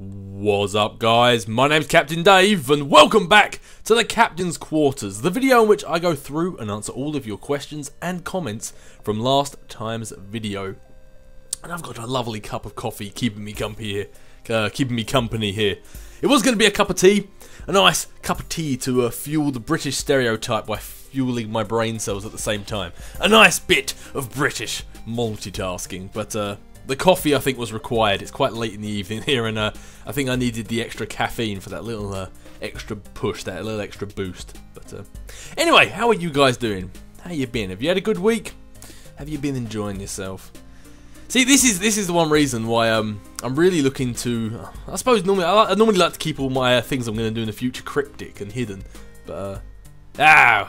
What's up, guys? My name's Captain Dave and welcome back to the Captain's Quarters, the video in which I go through and answer all of your questions and comments from last time's video. And I've got a lovely cup of coffee keeping me company here. It was going to be a cup of tea, a nice cup of tea to fuel the British stereotype by fueling my brain cells at the same time. A nice bit of British multitasking, but the coffee I think was required. It's quite late in the evening here, and I think I needed the extra caffeine for that little extra push, that little extra boost. But anyway, how are you guys doing? How you been? Have you had a good week? Have you been enjoying yourself? See, this is the one reason why I'm really looking to. I suppose I normally like to keep all my things I'm going to do in the future cryptic and hidden, but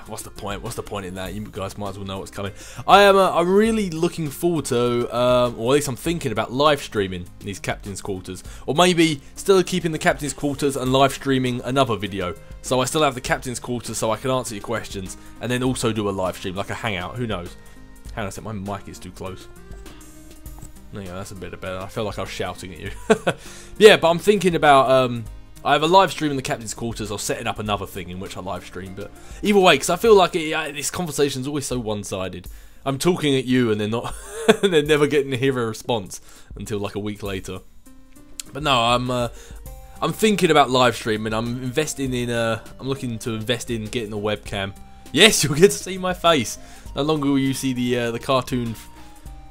what's the point? What's the point in that? You guys might as well know what's coming. I'm really looking forward to, or at least I'm thinking about live streaming these Captain's Quarters, or maybe still keeping the Captain's Quarters and live streaming another video. So I still have the Captain's Quarters, so I can answer your questions, and then also do a live stream, like a hangout. Who knows? Hang on a sec, my mic is too close. There you go, that's a bit better. I felt like I was shouting at you. Yeah, but I'm thinking about I have a live stream in the Captain's Quarters, or setting up another thing in which I live stream. But either way, because I feel like this conversation is always so one-sided. I'm talking at you and they're not, and they're never getting to hear a response until like a week later. But no, I'm thinking about live streaming. I'm investing in I'm looking to invest in getting a webcam. Yes, you'll get to see my face. No longer will you see the cartoon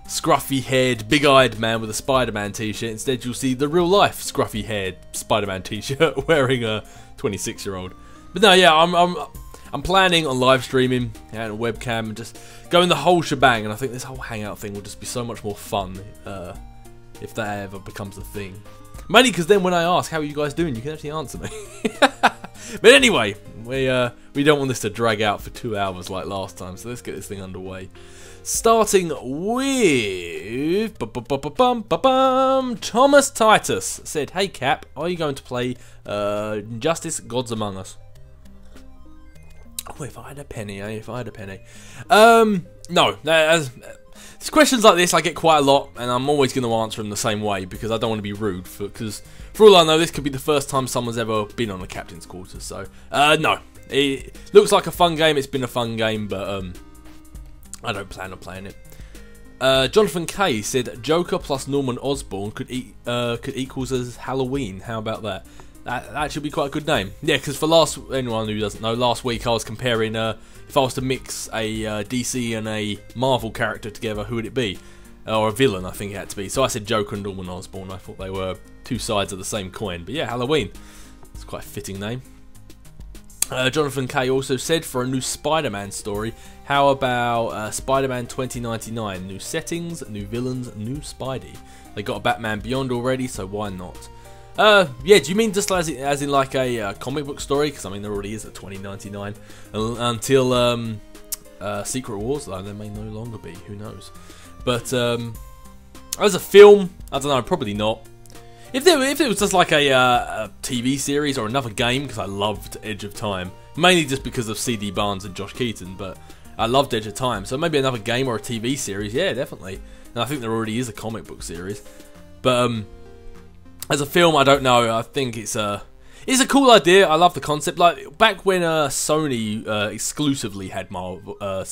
scruffy-haired, big-eyed man with a Spider-Man t-shirt. Instead, you'll see the real-life scruffy-haired Spider-Man t-shirt wearing a 26-year-old. But no, yeah, I'm planning on live streaming and a webcam and just going the whole shebang. And I think this whole hangout thing will just be so much more fun if that ever becomes a thing. Mainly because then when I ask, how are you guys doing, you can actually answer me. But anyway, we don't want this to drag out for 2 hours like last time, so let's get this thing underway. Starting with Thomas Titus said, "Hey Cap, are you going to play Justice Gods Among Us?" Oh, if I had a penny, if I had a penny. No. Questions like this I get quite a lot, and I'm always going to answer them the same way because I don't want to be rude. Because for all I know, this could be the first time someone's ever been on the Captain's Quarters. So no, it looks like a fun game. It's been a fun game, but I don't plan on playing it. Jonathan K said Joker plus Norman Osborn could equals as Halloween. How about that? That should be quite a good name. Yeah, because for anyone who doesn't know, last week I was comparing if I was to mix a DC and a Marvel character together, who would it be? Or a villain, I think it had to be. So I said Joker and Norman Osborn. I thought they were two sides of the same coin. But yeah, Halloween. It's quite a fitting name. Jonathan K also said, for a new Spider-Man story, how about Spider-Man 2099? New settings, new villains, new Spidey. They got a Batman Beyond already, so why not? Yeah, do you mean just as in like a comic book story? Because I mean there already is a 2099 until Secret Wars, though there may no longer be. Who knows? But as a film, I don't know. Probably not. If it was just like a TV series or another game, because I loved Edge of Time, mainly just because of C.D. Barnes and Josh Keaton, but I loved Edge of Time, so maybe another game or a TV series, yeah, definitely. And I think there already is a comic book series, but as a film, I don't know. I think it's a cool idea. I love the concept. Like back when Sony exclusively had Marvel,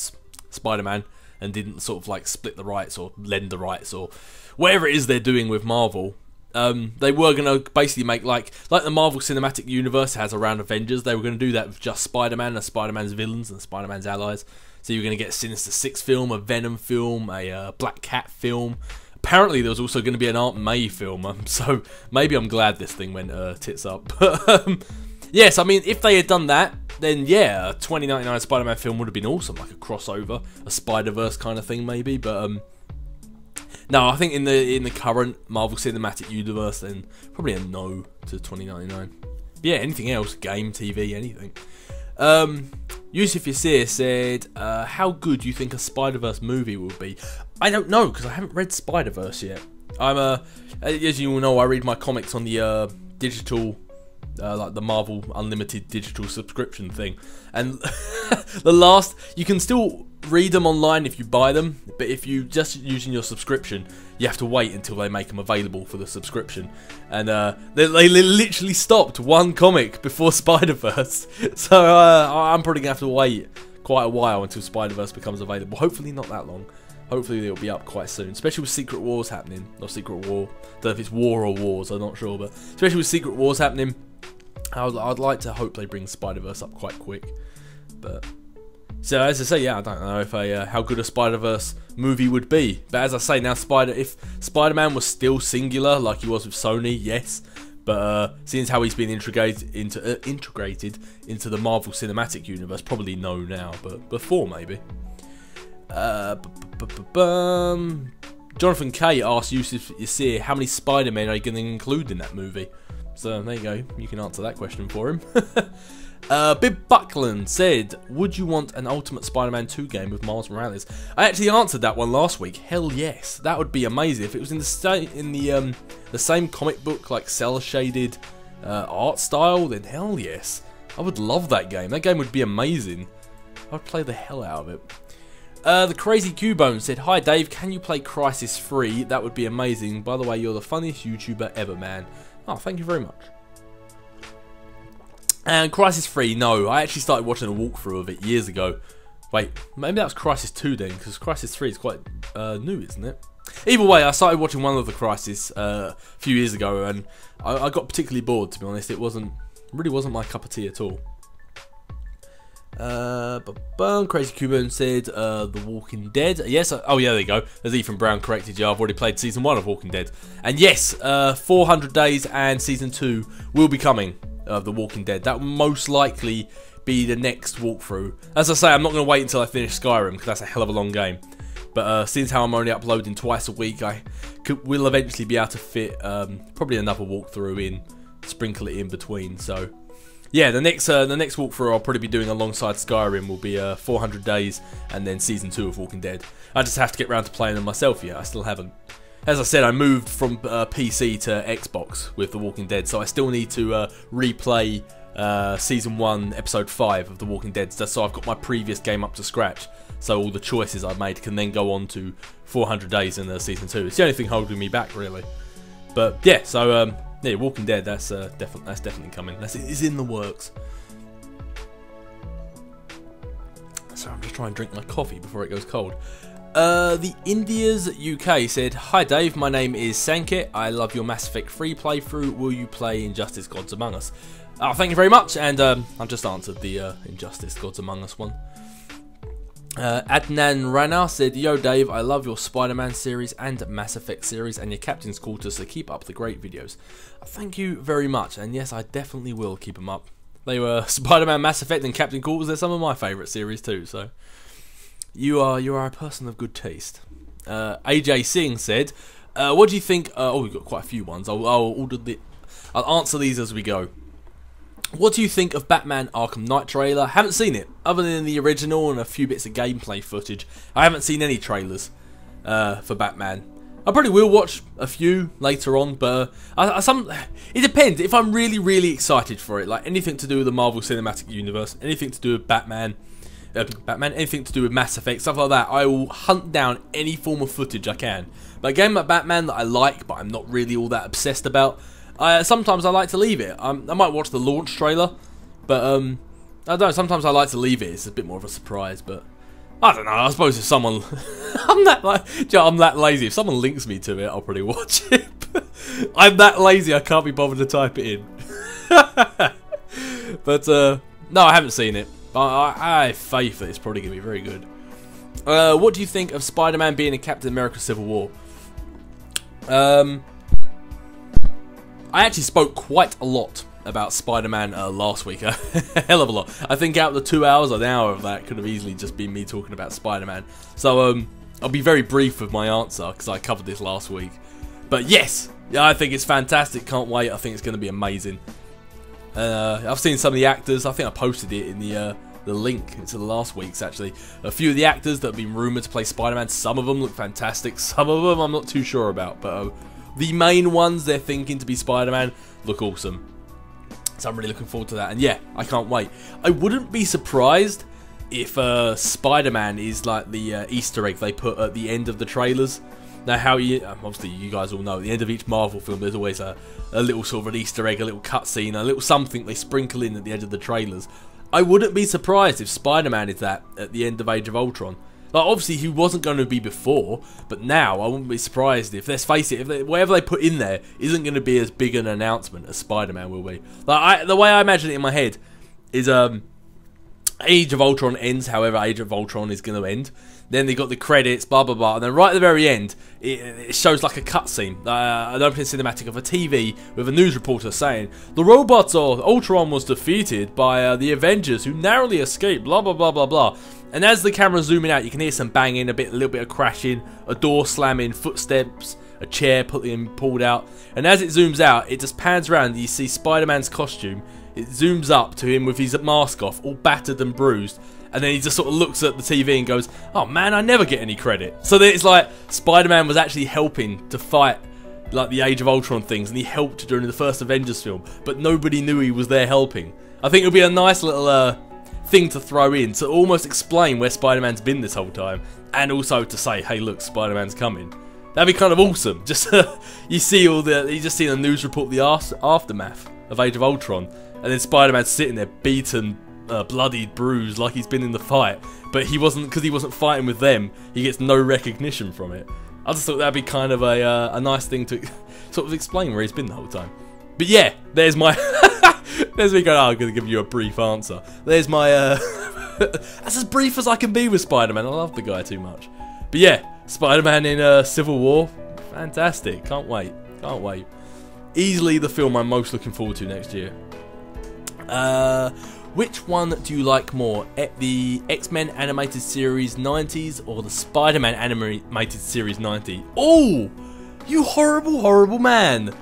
Spider-Man, and didn't sort of like split the rights or lend the rights or whatever it is they're doing with Marvel. They were going to basically make like the Marvel Cinematic Universe has around Avengers. They were going to do that with just Spider-Man and Spider-Man's villains and Spider-Man's allies. So you're going to get a Sinister Six film, a Venom film, a Black Cat film. Apparently there was also going to be an Aunt May film. So maybe I'm glad this thing went tits up. But yes, I mean if they had done that, then yeah, a 2099 Spider-Man film would have been awesome, like a crossover, a Spider-Verse kind of thing maybe. But no, I think in the current Marvel Cinematic Universe, then probably a no to 2099. Yeah, anything else, game, TV, anything. Yusuf Yassir said, how good do you think a Spider-Verse movie will be? I don't know, because I haven't read Spider-Verse yet. As you all know, I read my comics on the digital like the Marvel Unlimited digital subscription thing. And you can still read them online if you buy them, but if you just using your subscription, you have to wait until they make them available for the subscription. And they literally stopped one comic before Spider-Verse, so I'm probably gonna have to wait quite a while until Spider-Verse becomes available. Hopefully not that long. Hopefully it'll be up quite soon, especially with Secret Wars happening. Not Secret War, don't know if it's War or Wars, I'm not sure, but especially with Secret Wars happening, I'd like to hope they bring Spider-Verse up quite quick. But so as I say, yeah, I don't know if how good a Spider-Verse movie would be. But as I say now, if Spider-Man was still singular like he was with Sony, yes. But seeing as how he's been integrated into the Marvel Cinematic Universe, probably no now, but before maybe. Jonathan K asked Yusuf Yasir how many Spider-Men are you going to include in that movie. So there you go, you can answer that question for him. Bib Buckland said, would you want an Ultimate Spider-Man 2 game with Miles Morales? I actually answered that one last week. Hell yes, that would be amazing. If it was in the same comic book, like cel-shaded art style, then hell yes. I would love that game. That game would be amazing. I'd play the hell out of it. The Crazy Cubone said, hi Dave, can you play Crisis 3? That would be amazing. By the way, you're the funniest YouTuber ever, man. Oh, thank you very much. And Crisis 3, no, I actually started watching a walkthrough of it years ago. Wait, maybe that was Crisis 2 then, because Crisis 3 is quite new, isn't it? Either way, I started watching one of the Crisis a few years ago, and I got particularly bored, to be honest. It really wasn't my cup of tea at all. Crazy Cuban said, The Walking Dead. Yes, oh yeah, there you go. As Ethan Brown corrected you, I've already played Season 1 of Walking Dead. And yes, 400 Days and Season 2 will be coming of The Walking Dead. That will most likely be the next walkthrough. As I say, I'm not going to wait until I finish Skyrim, because that's a hell of a long game. But since how I'm only uploading twice a week, will eventually be able to fit probably another walkthrough in, sprinkle it in between, so... Yeah, the next walkthrough I'll probably be doing alongside Skyrim will be 400 Days and then Season 2 of Walking Dead. I just have to get around to playing them myself yet, I still haven't. As I said, I moved from PC to Xbox with The Walking Dead, so I still need to replay Season 1, Episode 5 of The Walking Dead, so I've got my previous game up to scratch, so all the choices I've made can then go on to 400 Days in Season 2. It's the only thing holding me back, really. But yeah, so... yeah, Walking Dead, that's definitely coming. It's in the works. So I'm just trying to drink my coffee before it goes cold. The India's UK said, hi Dave, my name is Sanket. I love your Mass Effect 3 playthrough. Will you play Injustice Gods Among Us? Oh, thank you very much, and I've just answered the Injustice Gods Among Us one. Adnan Rana said, yo Dave, I love your Spider-Man series and Mass Effect series and your Captain's Quarters, so keep up the great videos. Thank you very much, and yes, I definitely will keep them up. They were Spider-Man, Mass Effect and Captain Quarters, they're some of my favourite series too, so... You are a person of good taste. AJ Singh said, what do you think... oh, we've got quite a few ones. I'll answer these as we go. What do you think of Batman Arkham Knight trailer? Haven't seen it, other than the original and a few bits of gameplay footage. I haven't seen any trailers for Batman. I probably will watch a few later on, but it depends. If I'm really, really excited for it, like anything to do with the Marvel Cinematic Universe, anything to do with Batman, anything to do with Mass Effect, stuff like that, I will hunt down any form of footage I can. But a game like Batman that I like, but I'm not really all that obsessed about, sometimes I like to leave it. I might watch the launch trailer, but I don't know, sometimes I like to leave it. It's a bit more of a surprise, but I don't know. I suppose if someone... I'm that lazy. If someone links me to it, I'll probably watch it. I'm that lazy, I can't be bothered to type it in. But, no, I haven't seen it. I have faith that it's probably going to be very good. What do you think of Spider-Man being in Captain America Civil War? I actually spoke quite a lot about Spider-Man last week, a hell of a lot. I think out of the 2 hours, an hour of that could have easily just been me talking about Spider-Man. So I'll be very brief with my answer, because I covered this last week. But yes, yeah, I think it's fantastic, can't wait, I think it's going to be amazing. I've seen some of the actors, I think I posted it in the link to the last week's actually. A few of the actors that have been rumoured to play Spider-Man, some of them look fantastic, some of them I'm not too sure about, but... the main ones they're thinking to be Spider-Man look awesome. So I'm really looking forward to that. And yeah, I can't wait. I wouldn't be surprised if Spider-Man is like the Easter egg they put at the end of the trailers. Now, how obviously you guys all know, at the end of each Marvel film, there's always a little sort of an Easter egg, a little cutscene, a little something they sprinkle in at the end of the trailers. I wouldn't be surprised if Spider-Man is that at the end of Age of Ultron. Like, obviously, he wasn't going to be before, but now I wouldn't be surprised if, let's face it, if whatever they put in there isn't going to be as big an announcement as Spider-Man will be. Like, the way I imagine it in my head is Age of Ultron ends however Age of Ultron is going to end. Then they got the credits, blah blah blah, and then right at the very end, it shows like a cutscene, an opening cinematic of a TV with a news reporter saying, "The robots or Ultron was defeated by the Avengers, who narrowly escaped." Blah blah blah blah blah. And as the camera's zooming out, you can hear some banging, a little bit of crashing, a door slamming, footsteps, a chair being pulled out. And as it zooms out, it just pans around. And you see Spider-Man's costume. It zooms up to him with his mask off, all battered and bruised. And then he just sort of looks at the TV and goes, "Oh man, I never get any credit." So then it's like Spider-Man was actually helping to fight like the Age of Ultron things, and he helped during the first Avengers film, but nobody knew he was there helping. I think it would be a nice little thing to throw in to almost explain where Spider-Man's been this whole time, and also to say, "Hey, look, Spider-Man's coming." That'd be kind of awesome. Just you just see the news report, the aftermath of Age of Ultron, and then Spider-Man's sitting there beaten, bloodied, bruised, like he's been in the fight, but because he wasn't fighting with them, he gets no recognition from it. I just thought that'd be kind of a nice thing to sort of explain where he's been the whole time. But yeah, there's my there's me going, "Oh, I'm going to give you a brief answer." There's my that's as brief as I can be with Spider-Man. I love the guy too much. But yeah, Spider-Man in Civil War, fantastic. Can't wait. Easily the film I'm most looking forward to next year. Which one do you like more? The X-Men animated series 90s or the Spider-Man animated series 90s? Oh, you horrible, horrible man.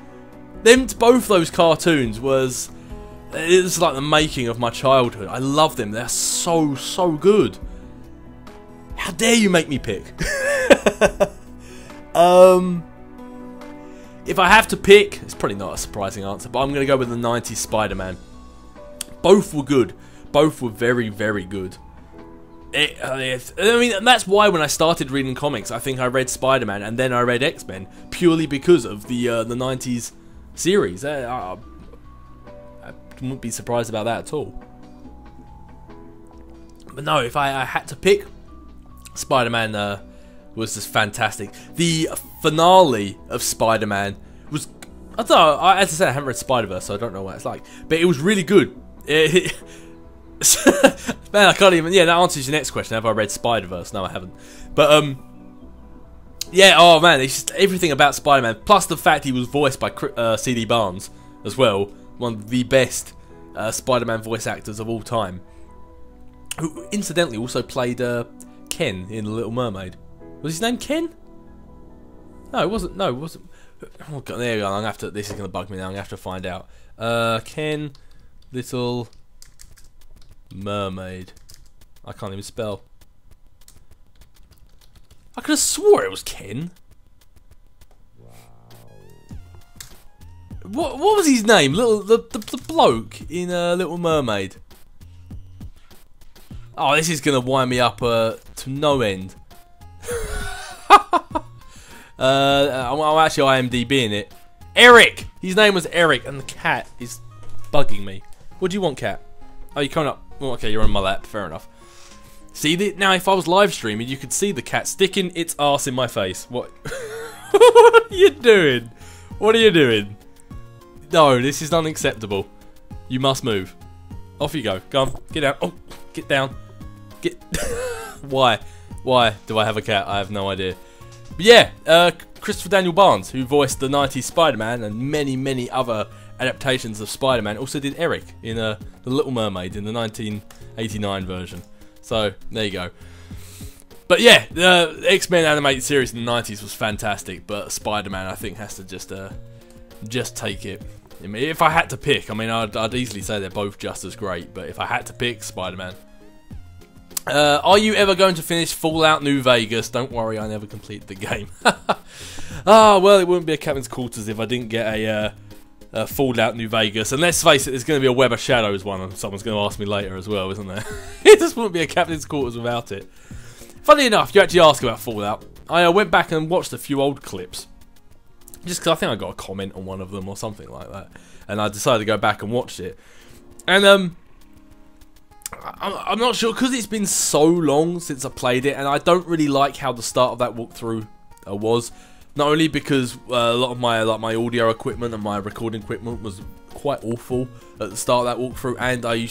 Both those cartoons was like the making of my childhood. I love them. They're so, so good. How dare you make me pick? If I have to pick, it's probably not a surprising answer, but I'm going to go with the 90s Spider-Man. Both were good. Both were very, very good. I mean, that's why when I started reading comics, I think I read Spider-Man and then I read X-Men, purely because of the 90s series. I wouldn't be surprised about that at all. But no, if I had to pick, Spider-Man was just fantastic. The finale of Spider-Man was, I don't know, as I said, I haven't read Spider-Verse, so I don't know what it's like, but it was really good. Man, I can't even. Yeah, that answers your next question. Have I read Spider-Verse? No, I haven't. But yeah. Oh man, it's just everything about Spider-Man. Plus the fact he was voiced by C.D. Barnes as well, one of the best Spider-Man voice actors of all time. Who incidentally also played Ken in The Little Mermaid. Was his name Ken? No, it wasn't. No, it wasn't. Oh god, there we go. This is gonna bug me now. I'm gonna have to find out. Ken. Little Mermaid. I can't even spell. I could have swore it was Ken. Wow. What was his name? The bloke in Little Mermaid. Oh, this is gonna wind me up to no end. I'm actually IMDbing it. Eric. His name was Eric, and the cat is bugging me. What do you want, cat? Oh, you're coming up. Oh, okay, you're on my lap. Fair enough. See, now if I was live streaming, you could see the cat sticking its ass in my face. What? What are you doing? What are you doing? No, this is unacceptable. You must move. Off you go. Go on. Get down. Oh, get down. Get. Why? Why do I have a cat? I have no idea. But yeah, Christopher Daniel Barnes, who voiced the 90s Spider-Man and many, many other adaptations of Spider-Man, also did Eric in The Little Mermaid in the 1989 version. So there you go. But yeah, the X-Men animated series in the 90s was fantastic, but Spider-Man I think has to just take it. I mean, if I had to pick, I mean, I'd easily say they're both just as great, but if I had to pick, Spider-Man. Are you ever going to finish Fallout New Vegas? Don't worry, I never completed the game. Ah, well, it wouldn't be a Captain's Quarters if I didn't get Fallout New Vegas. And let's face it, there's going to be a Web of Shadows one, and someone's going to ask me later as well, isn't there? It just wouldn't be a Captain's Quarters without it. Funny enough, you actually ask about Fallout. I went back and watched a few old clips. Just because I think I got a comment on one of them or something like that. And I decided to go back and watch it. And I'm not sure, because it's been so long since I played it, and I don't really like how the start of that walkthrough was. Not only because a lot of my my audio equipment and my recording equipment was quite awful at the start of that walkthrough, and I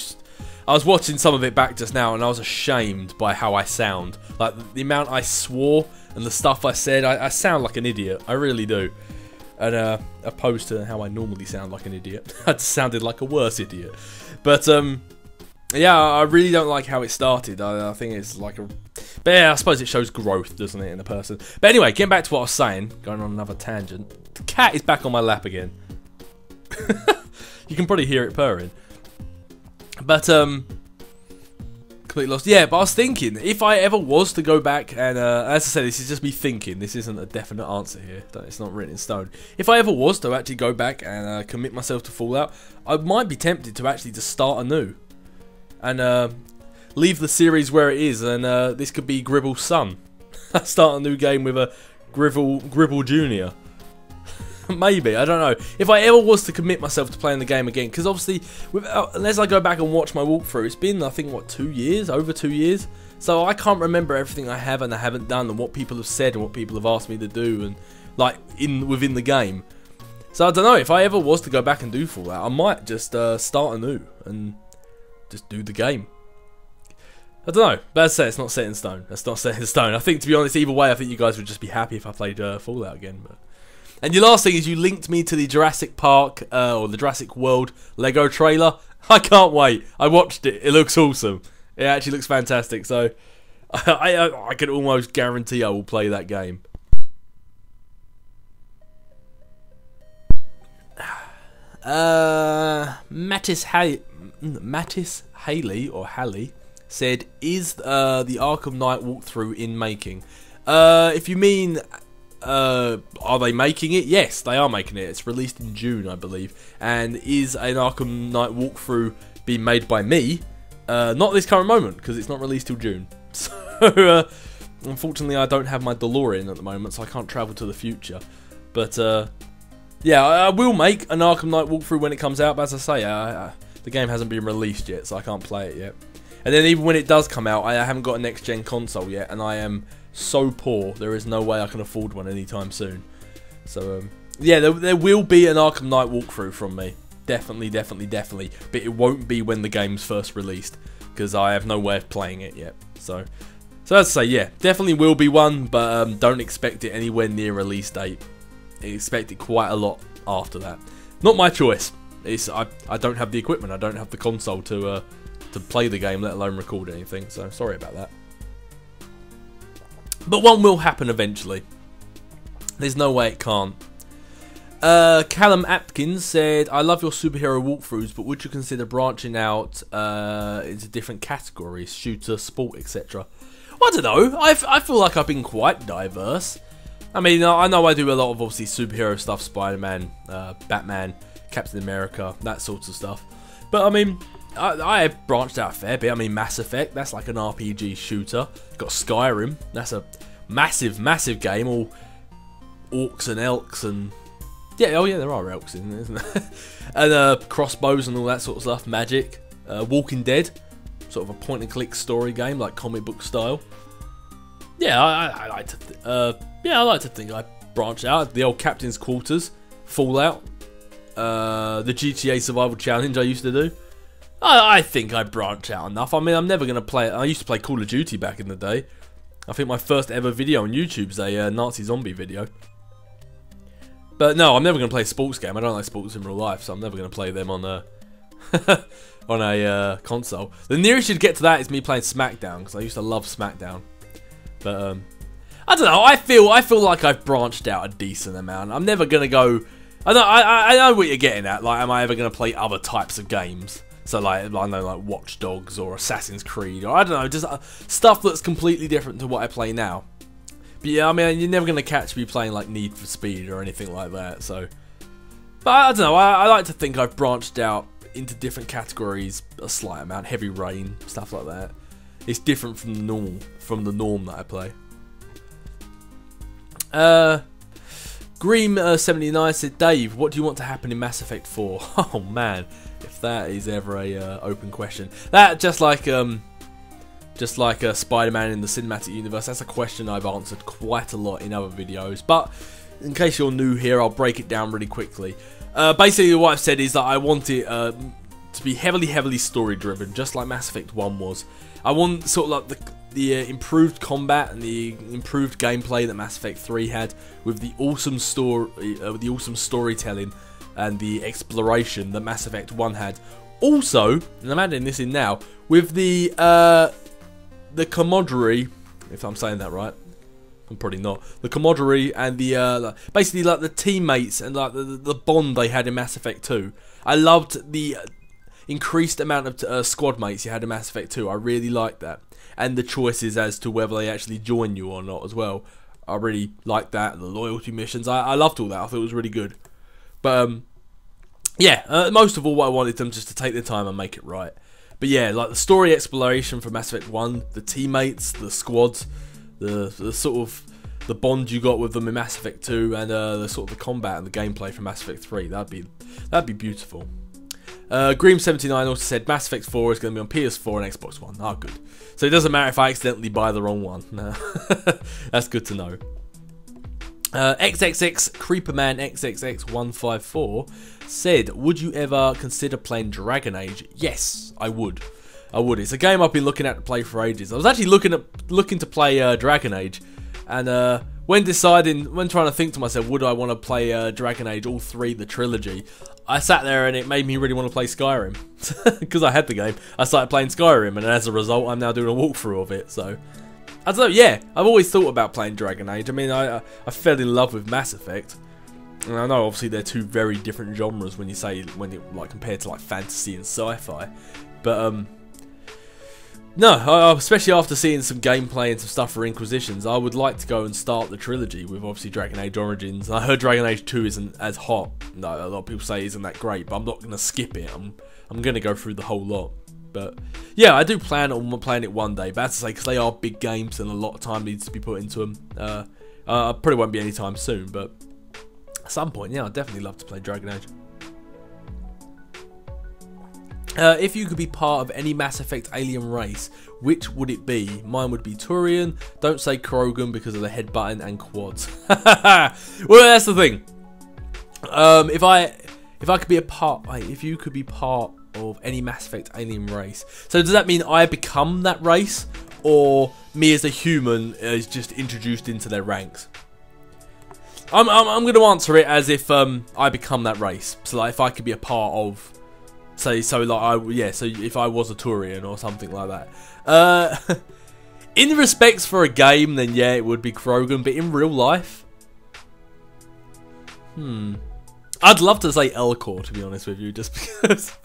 was watching some of it back just now, and I was ashamed by how I sound. Like, the amount I swore and the stuff I said, I sound like an idiot. I really do. And opposed to how I normally sound like an idiot, I just sounded like a worse idiot. But yeah, I really don't like how it started. I think it's like a... But yeah, I suppose it shows growth, doesn't it, in a person. But anyway, getting back to what I was saying, going on another tangent. The cat is back on my lap again. You can probably hear it purring. But, completely lost. Yeah, but I was thinking, if I ever was to go back, and as I said, this is just me thinking, this isn't a definite answer here, it's not written in stone. If I ever was to actually go back and commit myself to Fallout, I might be tempted to actually just start anew. And leave the series where it is, and this could be Gribble's son. Start a new game with a Gribble Jr. Maybe, I don't know. If I ever was to commit myself to playing the game again, because obviously, unless I go back and watch my walkthrough, it's been, I think, what, 2 years? Over 2 years? So I can't remember everything I have and I haven't done, and what people have said and what people have asked me to do, and like within the game. So I don't know, if I ever was to go back and do Fallout, I might just start anew and just do the game. I don't know, but as I say, it's not set in stone. It's not set in stone. I think, to be honest, either way, I think you guys would just be happy if I played Fallout again. But... And your last thing is you linked me to the Jurassic Park, or the Jurassic World Lego trailer. I can't wait. I watched it. It looks awesome. It actually looks fantastic. So, I can almost guarantee I will play that game. Mattis Haley, or Halley, said, is the Arkham Knight walkthrough in making? If you mean, are they making it? Yes, they are making it. It's released in June, I believe. And is an Arkham Knight walkthrough being made by me? Not this current moment, because it's not released till June. So, unfortunately, I don't have my DeLorean at the moment, so I can't travel to the future. But, yeah, I will make an Arkham Knight walkthrough when it comes out, but as I say, the game hasn't been released yet, so I can't play it yet. And then even when it does come out, I haven't got a next-gen console yet, and I am so poor, there is no way I can afford one anytime soon. So, yeah, there will be an Arkham Knight walkthrough from me. Definitely, definitely, definitely. But it won't be when the game's first released, because I have no way of playing it yet. So as I say, yeah, definitely will be one, but don't expect it anywhere near release date. Expect it quite a lot after that. Not my choice. I don't have the equipment, I don't have the console to play the game, let alone record anything, so sorry about that. But one will happen eventually. There's no way it can't. Callum Atkins said, I love your superhero walkthroughs, but would you consider branching out into different categories, shooter, sport, etc.? Well, I don't know, I feel like I've been quite diverse. I mean, I know I do a lot of, obviously, superhero stuff, Spider-Man, Batman, Captain America, that sort of stuff. But, I mean, I have branched out a fair bit. I mean, Mass Effect, that's like an RPG shooter. Got Skyrim, that's a massive, massive game, all orcs and elks and... Yeah, oh yeah, there are elks in there, isn't there? And crossbows and all that sort of stuff, magic. Walking Dead, sort of a point-and-click story game, like comic book style. Yeah, I like to... I like to think I branched out. The old Captain's Quarters, Fallout, the GTA Survival Challenge I used to do. I think I branch out enough. I mean, I'm never going to play... I used to play Call of Duty back in the day. I think my first ever video on YouTube is a Nazi zombie video. But no, I'm never going to play a sports game. I don't like sports in real life, so I'm never going to play them on a on a console. The nearest you'd get to that is me playing SmackDown, because I used to love SmackDown. But I don't know. I feel like I've branched out a decent amount. I'm never going to go... I know what you're getting at. Like, am I ever going to play other types of games? So, like, I don't know, like Watch Dogs or Assassin's Creed, or I don't know, just stuff that's completely different to what I play now. But yeah, I mean, you're never going to catch me playing, like, Need for Speed or anything like that, so... But I don't know, I like to think I've branched out into different categories a slight amount. Heavy Rain, stuff like that. It's different from the norm that I play. Greem79 said, Dave, what do you want to happen in Mass Effect 4? Oh man, if that is ever a open question. That, just like Spider-Man in the cinematic universe, that's a question I've answered quite a lot in other videos. But in case you're new here, I'll break it down really quickly. Basically what I've said is that I want it to be heavily story driven, just like Mass Effect 1 was. I want sort of like the improved combat and the improved gameplay that Mass Effect 3 had, with the awesome storytelling and the exploration that Mass Effect 1 had. Also, and I'm adding this in now, with the camaraderie, if I'm saying that right. I'm probably not. The camaraderie and the basically like the teammates and like the bond they had in Mass Effect 2. I loved the increased amount of squad mates you had in Mass Effect 2. I really liked that, and the choices as to whether they actually join you or not as well. I really liked that. The loyalty missions, I loved all that. I thought it was really good. But yeah, most of all, what I wanted them just to take their time and make it right. But yeah, like the story exploration for Mass Effect 1, the teammates, the squads, the sort of the bond you got with them in Mass Effect 2, and the sort of the combat and the gameplay from Mass Effect 3. That'd be beautiful. Greem79 also said Mass Effect 4 is going to be on PS4 and Xbox One. Oh, good. So it doesn't matter if I accidentally buy the wrong one. No. That's good to know. XXX Creeperman XXX154 said, would you ever consider playing Dragon Age? Yes, I would. It's a game I've been looking at to play for ages. I was actually looking to play Dragon Age, and when trying to think to myself, would I want to play Dragon Age, all three, the trilogy, I sat there and it made me really want to play Skyrim. Because I had the game, I started playing Skyrim, and as a result, I'm now doing a walkthrough of it. So, I don't know, yeah, I've always thought about playing Dragon Age. I mean, I fell in love with Mass Effect. And I know, obviously, they're two very different genres when you like compared to like fantasy and sci-fi. But, no, especially after seeing some gameplay and some stuff for Inquisitions, I would like to go and start the trilogy with obviously Dragon Age Origins. I heard Dragon Age 2 isn't as hot. No, a lot of people say isn't that great, but I'm not going to skip it. I'm going to go through the whole lot. But yeah, I do plan on playing it one day. But as I say, because they are big games and a lot of time needs to be put into them, probably won't be anytime soon. But at some point, yeah, I'd definitely love to play Dragon Age. If you could be part of any Mass Effect alien race, which would it be? Mine would be Turian. Don't say Krogan because of the head button and quads. Well, that's the thing. If you could be part of any Mass Effect alien race, so does that mean I become that race, or me as a human is just introduced into their ranks? I'm going to answer it as if I become that race. So like if I could be a part of. So if I was a Turian or something like that. In respects for a game, then yeah, it would be Krogan, but in real life, I'd love to say Elcor, to be honest with you, just because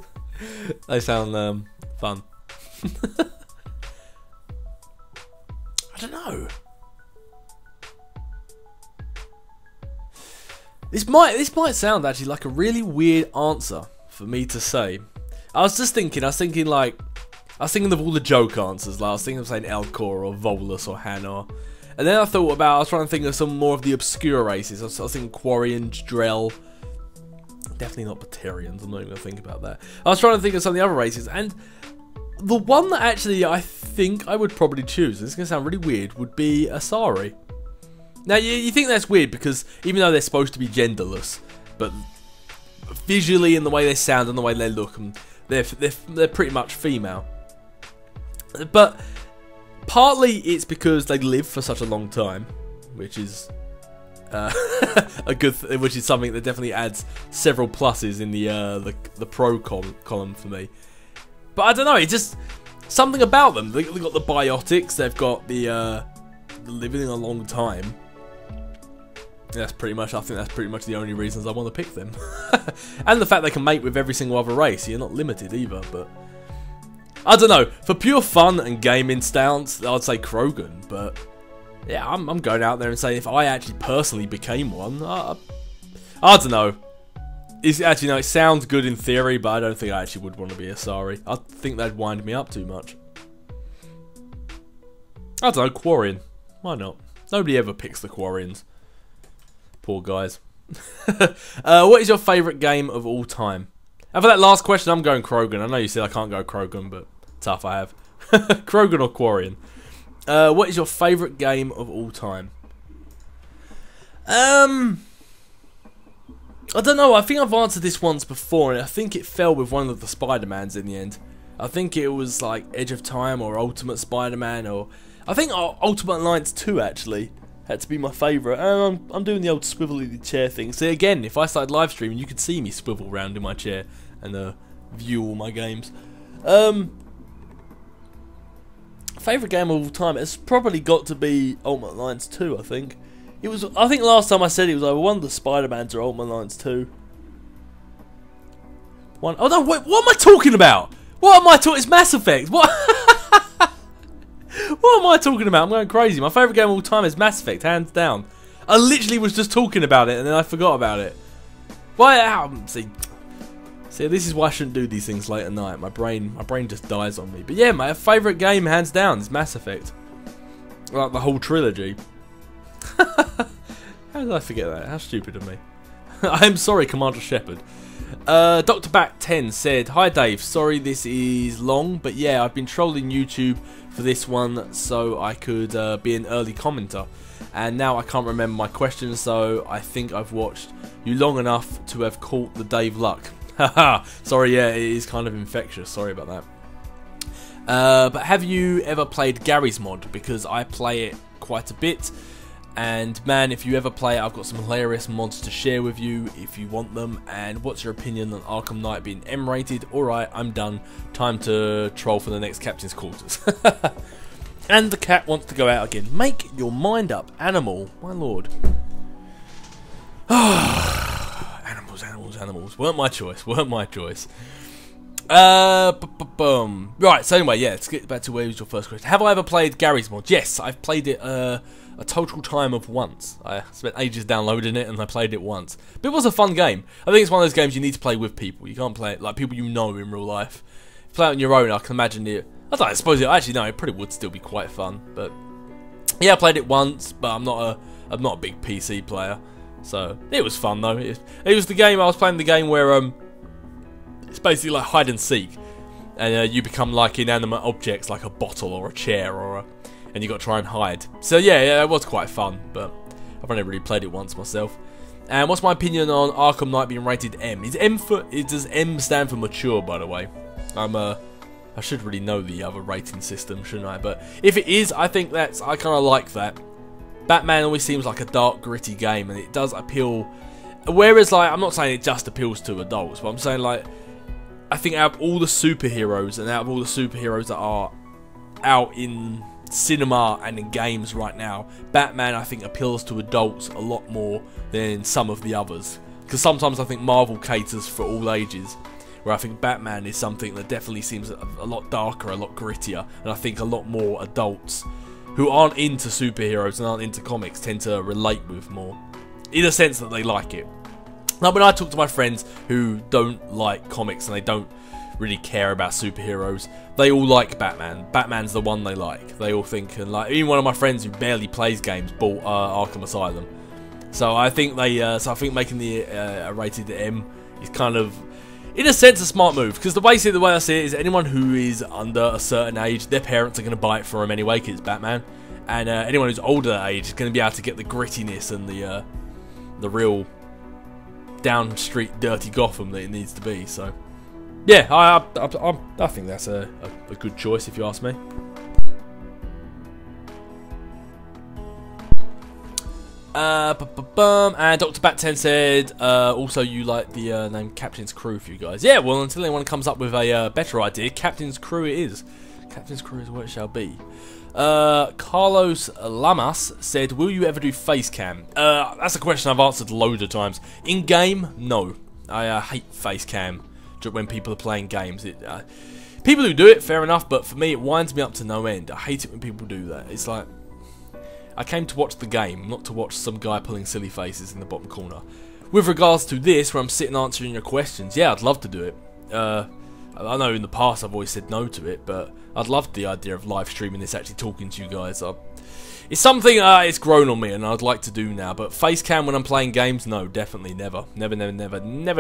they sound fun. I don't know. This might sound actually like a really weird answer for me to say. I was thinking of all the joke answers. Like I was thinking of saying Elcor or Volus or Hanar, and then I was trying to think of some more of the obscure races. I was thinking Quarians, Drell. Definitely not Batarians. I'm not even going to think about that. I was trying to think of some of the other races, and the one that actually I think I would probably choose, and it's going to sound really weird, would be Asari. Now you think that's weird because even though they're supposed to be genderless, but visually and the way they sound and the way they look, they're pretty much female. But partly it's because they live for such a long time, which is which is something that definitely adds several pluses in the pro column for me. But I don't know, it's just something about them. They've got the biotics, they've got the living a long time. I think that's pretty much the only reasons I want to pick them. And the fact they can mate with every single other race. You're not limited either, but I don't know. For pure fun and gaming stance, I'd say Krogan, but yeah, I'm going out there and saying if I actually personally became one, I don't know. It's actually, no, it sounds good in theory, but I don't think I actually would want to be Asari. I think they'd wind me up too much. I don't know, Quarian. Why not? Nobody ever picks the Quarians. Poor guys. What is your favourite game of all time? And for that last question, I'm going Krogan. I know you said I can't go Krogan, but tough I have. Krogan or Quarian? What is your favourite game of all time? I don't know, I think I've answered this once before, and I think it fell with one of the Spider-Mans in the end. I think it was like Edge of Time or Ultimate Spider-Man, or I think Ultimate Alliance 2 actually had to be my favourite. I'm doing the old swivelly chair thing. See, again, if I started live streaming, you could see me swivel around in my chair and view all my games. Favourite game of all time, it's probably got to be Ultimate Alliance 2, I think. I think last time I said it was either one of the Spider-Mans or Ultimate Alliance 2. Oh no, wait, what am I talking about? What am I talking? It's Mass Effect. What? What am I talking about? I'm going crazy. My favourite game of all time is Mass Effect, hands down. I literally was just talking about it and then I forgot about it. Why? See, this is why I shouldn't do these things late at night. My brain just dies on me. But yeah, my favourite game, hands down, is Mass Effect. Like the whole trilogy. How did I forget that? How stupid of me. I am sorry, Commander Shepard. Dr. Back 10 said, "Hi Dave, sorry this is long, but yeah, I've been trolling YouTube for this one so I could be an early commenter. And now I can't remember my question, so I think I've watched you long enough to have caught the Dave luck." Haha, sorry, yeah, it is kind of infectious, sorry about that. But have you ever played Gary's mod? Because I play it quite a bit. And man, if you ever play it, I've got some hilarious mods to share with you if you want them. And what's your opinion on Arkham Knight being M-rated? Alright, I'm done. Time to troll for the next captain's quarters. And the cat wants to go out again. Make your mind up, animal. My lord. Animals. Weren't my choice. Right, so anyway, yeah, let's get back to where was your first question. Have I ever played Gary's mod? Yes, I've played it a total time of once. I spent ages downloading it and I played it once. But it was a fun game. I think it's one of those games you need to play with people. You can't play it like people you know in real life. If you play it on your own, I can imagine it. I suppose it actually no, it probably would still be quite fun. But yeah, I played it once, but I'm not a big PC player. So it was fun though. It was the game I was playing the game where it's basically like hide and seek, and you become like inanimate objects like a bottle or a chair and you got to try and hide. So yeah, it was quite fun, but I've only really played it once myself. And what's my opinion on Arkham Knight being rated M? Does M stand for mature, by the way? I should really know the other rating system, shouldn't I? But if it is, I think I kind of like that. Batman always seems like a dark, gritty game, and it does appeal. Whereas, like, I'm not saying it just appeals to adults, but I'm saying, like, I think out of all the superheroes and out of all the superheroes that are out in cinema and in games right now, Batman I think appeals to adults a lot more than some of the others. Because sometimes I think Marvel caters for all ages, where I think Batman is something that definitely seems a lot darker, a lot grittier, and I think a lot more adults who aren't into superheroes and aren't into comics tend to relate with more, in a sense that they like it. Like when I talk to my friends who don't like comics and they don't really care about superheroes, they all like Batman. Batman's the one they like. They all think, and like even one of my friends who barely plays games bought Arkham Asylum. So I think making the rated M is kind of, in a sense, a smart move, because the way I see it is anyone who is under a certain age, their parents are going to buy it for them anyway because it's Batman, and anyone who's older that age is going to be able to get the grittiness and the real down street dirty Gotham that it needs to be. So yeah, I think that's a good choice if you ask me. And Dr. Bat10 said, also you like the name Captain's Crew for you guys. Yeah, well, until anyone comes up with a better idea, Captain's Crew it is. Captain's Crew is what it shall be. Carlos Lamas said, will you ever do face cam? That's a question I've answered a load of times. In game, no. I hate face cam when people are playing games. People who do it, fair enough, but for me it winds me up to no end. I hate it when people do that. It's like, I came to watch the game, not to watch some guy pulling silly faces in the bottom corner. with regards to this, where I'm sitting answering your questions, yeah, I'd love to do it. I know in the past I've always said no to it, but I'd love the idea of live streaming this, actually talking to you guys. It's something it's grown on me and I'd like to do now, but face cam when I'm playing games, no, definitely never. Never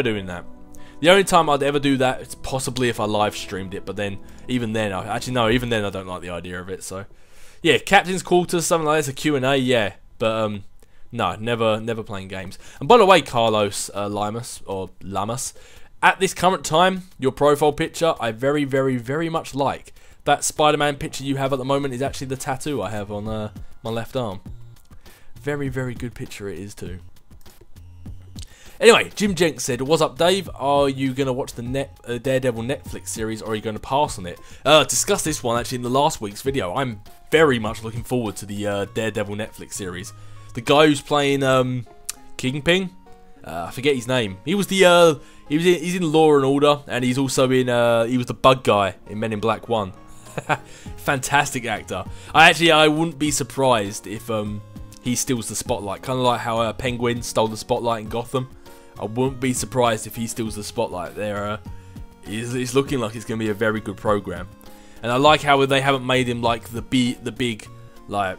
doing that. The only time I'd ever do that is possibly if I live streamed it, but then, even then, even then I don't like the idea of it, so. Yeah, Captain's Quarters, something like that, a Q&A, yeah, but no, never playing games. And by the way, Carlos Lamas, at this current time, your profile picture, I very much like. That Spider-Man picture you have at the moment is actually the tattoo I have on my left arm. Very good picture it is too. Anyway, Jim Jenks said, "What's up, Dave? Are you going to watch the Daredevil Netflix series, or are you going to pass on it?" Discussed this one actually in the last week's video. I'm very much looking forward to the Daredevil Netflix series. The guy who's playing Kingpin, I forget his name. He was the he's in Law and Order, and he's also in he was the bug guy in Men in Black 1. Fantastic actor. I wouldn't be surprised if he steals the spotlight, kind of like how Penguin stole the spotlight in Gotham. I wouldn't be surprised if he steals the spotlight there. It's looking like it's going to be a very good program, and I like how they haven't made him like the big like.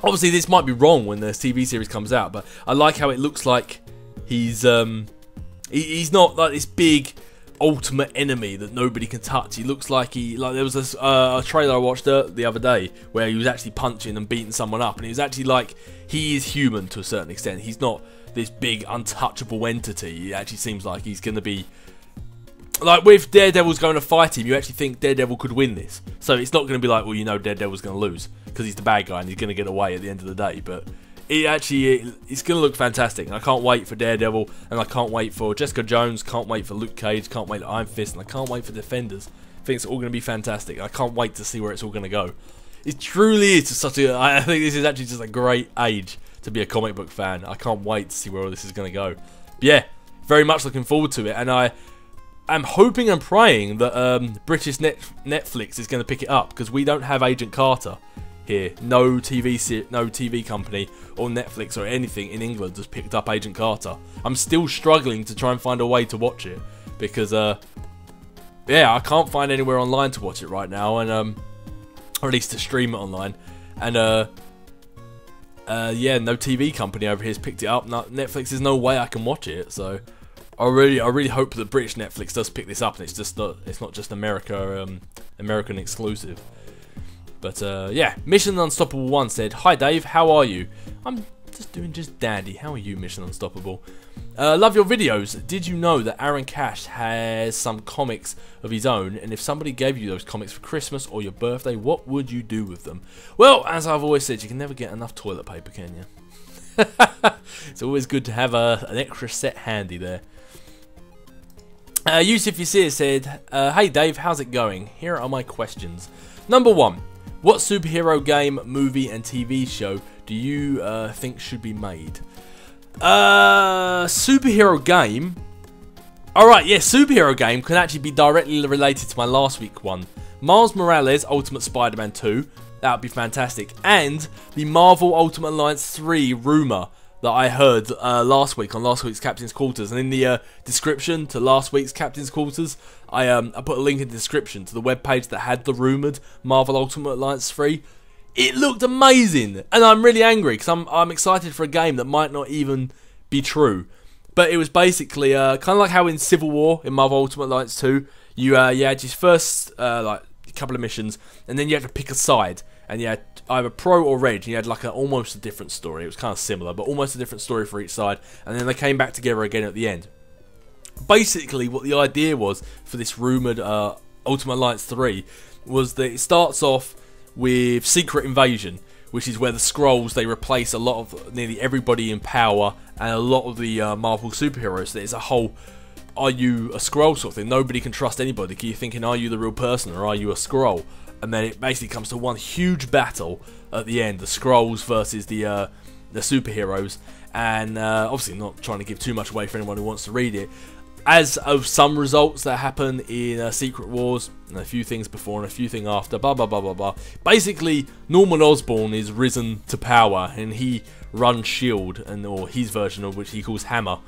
Obviously, this might be wrong when the TV series comes out, but I like how it looks like he's not like this big ultimate enemy that nobody can touch. He looks like there was a trailer I watched the other day where he was actually punching and beating someone up, and he was actually like, he is human to a certain extent. He's not this big untouchable entity. It actually seems like he's going to be like, with Daredevil's going to fight him, you actually think Daredevil could win this. So it's not going to be like, well, you know, Daredevil's going to lose because he's the bad guy and he's going to get away at the end of the day. But it's going to look fantastic, and I can't wait for Daredevil, and I can't wait for Jessica Jones, can't wait for Luke Cage, can't wait for Iron Fist, and I can't wait for Defenders. I think it's all going to be fantastic. I can't wait to see where it's all going to go. It truly is I think this is actually just a great age to be a comic book fan. I can't wait to see where all this is going to go. But yeah, very much looking forward to it, and I'm hoping and praying that British Netflix is going to pick it up, because we don't have Agent Carter here. No TV company or Netflix or anything in England has picked up Agent Carter. I'm still struggling to try and find a way to watch it, because yeah, I can't find anywhere online to watch it right now, and or at least to stream it online, and yeah, no TV company over here has picked it up. No, Netflix, there's no way I can watch it, so I really hope that British Netflix does pick this up, and it's not just American exclusive. But yeah, Mission Unstoppable 1 said, "Hi Dave, how are you? I'm just doing dandy. How are you, Mission Unstoppable? Love your videos. Did you know that Aaron Cash has some comics of his own? And if somebody gave you those comics for Christmas or your birthday, what would you do with them?" Well, as I've always said, you can never get enough toilet paper, can you? It's always good to have an extra set handy there. Yusuf Yasir said, "Hey Dave, how's it going? Here are my questions. Number 1. What superhero game, movie, and TV show do you think should be made?" Superhero game. Alright, yeah, superhero game can actually be directly related to my last week one. Miles Morales Ultimate Spider-Man 2. That would be fantastic. And the Marvel Ultimate Alliance 3 rumour that I heard last week on last week's Captain's Quarters. And in the description to last week's Captain's Quarters, I put a link in the description to the webpage that had the rumoured Marvel Ultimate Alliance 3. It looked amazing, and I'm really angry because I'm excited for a game that might not even be true. But it was basically kind of like how in Civil War in Marvel Ultimate Alliance 2, you had your first like couple of missions, and then you had to pick a side, and you had either pro or red, and you had like almost a different story. It was kind of similar, but almost a different story for each side, and then they came back together again at the end. Basically, what the idea was for this rumoured Ultimate Alliance 3 was that it starts off with Secret Invasion, which is where the Skrulls, they replace a lot of nearly everybody in power and a lot of the Marvel superheroes. There's a whole, are you a Skrull sort of thing? Nobody can trust anybody. You're thinking, are you the real person or are you a Skrull? And then it basically comes to one huge battle at the end, the Skrulls versus the superheroes. And obviously not trying to give too much away for anyone who wants to read it. as of some results that happen in Secret Wars, and a few things before and a few things after, blah blah blah blah blah. Basically, Norman Osborn is risen to power, and he runs S.H.I.E.L.D., or his version of which he calls Hammer,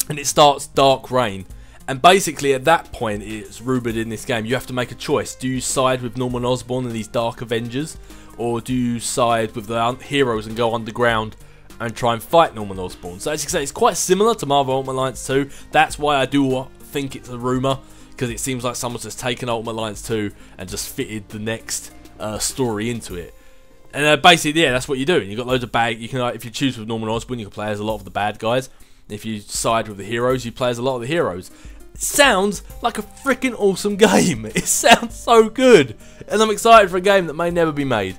and it starts Dark Reign. And basically, at that point, it's rumoured in this game, you have to make a choice. Do you side with Norman Osborn and these Dark Avengers, or do you side with the heroes and go underground and try and fight Norman Osborn? So as you say, it's quite similar to Marvel Ultimate Alliance 2. That's why I do think it's a rumour, because it seems like someone's just taken Ultimate Alliance 2 and just fitted the next story into it. And basically, yeah, that's what you're doing. You've got loads of you can, if you choose with Norman Osborn, you can play as a lot of the bad guys. If you side with the heroes, you play as a lot of the heroes. It sounds like a freaking awesome game. It sounds so good, and I'm excited for a game that may never be made.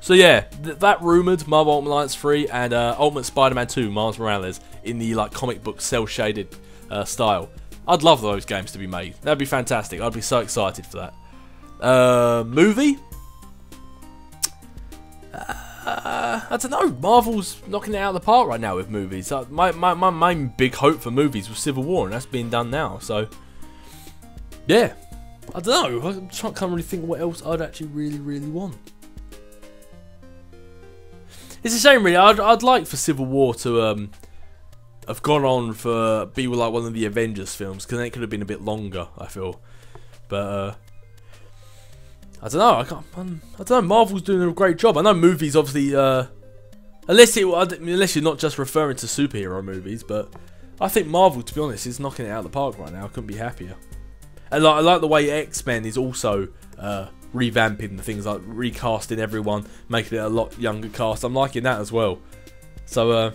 So yeah, that rumoured Marvel Ultimate Alliance 3 and Ultimate Spider-Man 2, Miles Morales, in the like comic book cel-shaded style. I'd love those games to be made. That'd be fantastic. I'd be so excited for that. Movie? I don't know. Marvel's knocking it out of the park right now with movies. My main big hope for movies was Civil War, and that's being done now. So yeah, I don't know. I can't really think of what else I'd actually really want. It's a shame, really. I'd like for Civil War to have gone on for be like one of the Avengers films, because then it could have been a bit longer, I feel. But I don't know. I don't know. Marvel's doing a great job. I know movies, obviously, unless you're not just referring to superhero movies, but I think Marvel, to be honest, is knocking it out of the park right now. I couldn't be happier. And I like the way X-Men is also revamping the things, like recasting everyone, making it a lot younger cast. I'm liking that as well. So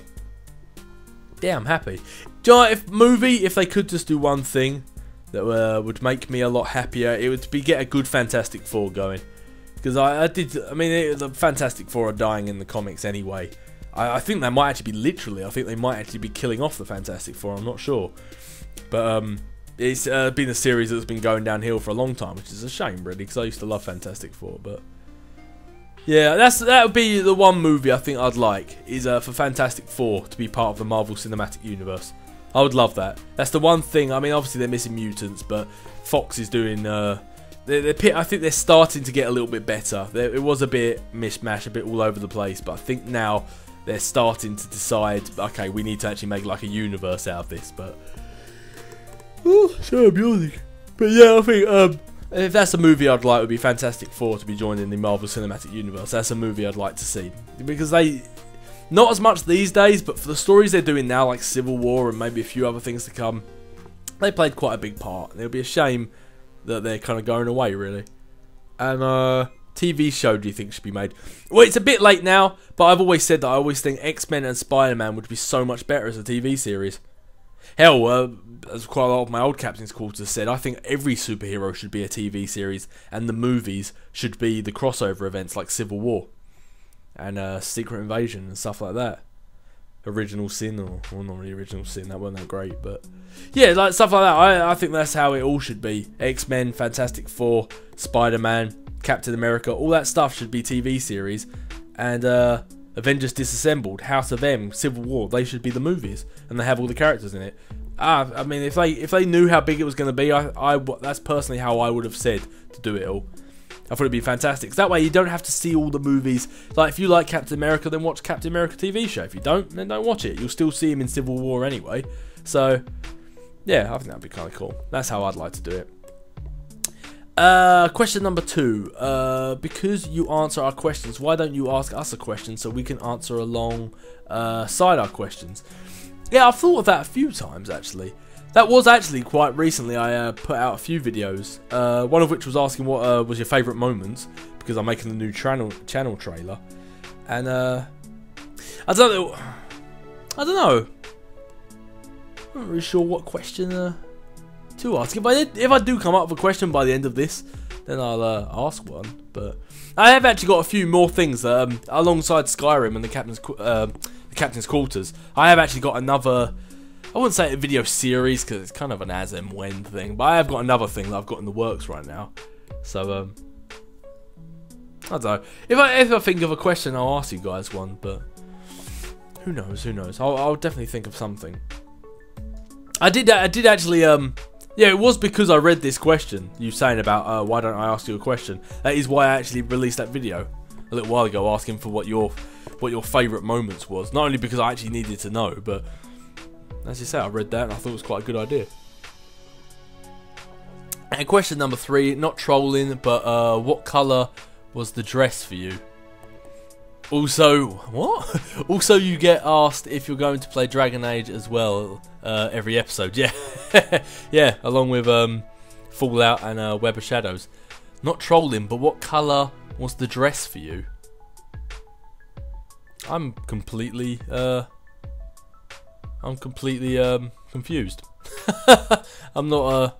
yeah, I'm happy. Do you know, if they could just do one thing that would make me a lot happier, it would be get a good Fantastic Four going. Because I mean, the Fantastic Four are dying in the comics anyway. I think they might actually be I think they might actually be killing off the Fantastic Four, I'm not sure. But it's been a series that's been going downhill for a long time, which is a shame, really, because I used to love Fantastic Four. But yeah, that would be the one movie I think I'd like, is for Fantastic Four to be part of the Marvel Cinematic Universe. I would love that. That's the one thing. I mean, obviously they're missing mutants, but Fox is doing. I think they're starting to get a little bit better. It was a bit mishmash, a bit all over the place, but I think now they're starting to decide. Okay, we need to actually make like a universe out of this. But so music. But yeah, I think if that's a movie I'd like, it would be Fantastic Four to be joining the Marvel Cinematic Universe. That's a movie I'd like to see, because not as much these days, but for the stories they're doing now, like Civil War and maybe a few other things to come, they played quite a big part. And it would be a shame that they're kind of going away, really. And TV show do you think should be made? Well, it's a bit late now, but I've always said that I always think X-Men and Spider-Man would be so much better as a TV series. Hell, as quite a lot of my old Captain's Quarters said, I think every superhero should be a TV series, and the movies should be the crossover events like Civil War and Secret Invasion and stuff like that. Original Sin, or not really Original Sin, that wasn't that great, but yeah, like stuff like that. I think that's how it all should be. X-Men, Fantastic Four, Spider-Man, Captain America, all that stuff should be TV series, and Avengers Disassembled, House of M, Civil War, they should be the movies, and they have all the characters in it. I mean, if they knew how big it was going to be, that's personally how I would have said to do it all. I thought it'd be fantastic. That way you don't have to see all the movies. Like, if you like Captain America, then watch Captain America TV show. If you don't, then don't watch it. You'll still see him in Civil War anyway. So, yeah, I think that'd be kind of cool. That's how I'd like to do it. Question number 2. Because you answer our questions, why don't you ask us a question so we can answer alongside our questions? Yeah, I've thought of that a few times, actually. That was actually quite recently. I put out a few videos, one of which was asking what was your favourite moments, because I'm making the new channel trailer, and I don't know. I'm not really sure what question to ask. If I do come up with a question by the end of this, then I'll ask one. But I have actually got a few more things alongside Skyrim and the Captain's Quarters. I have actually got another. I wouldn't say a video series because it's kind of an as and when thing, but I have got another thing that I've got in the works right now. So I don't know. If I think of a question, I'll ask you guys one. But who knows? Who knows? I'll definitely think of something. I did actually, yeah, it was because I read this question, you saying about, why don't I ask you a question. That is why I actually released that video a little while ago, asking for what your favourite moments was. Not only because I actually needed to know, but as you say, I read that and I thought it was quite a good idea. And question number 3, not trolling, but what colour was the dress for you? Also, what? Also, you get asked if you're going to play Dragon Age as well every episode. Yeah, yeah, along with Fallout and Web of Shadows. Not trolling, but what colour was the dress for you? I'm completely confused. I'm not.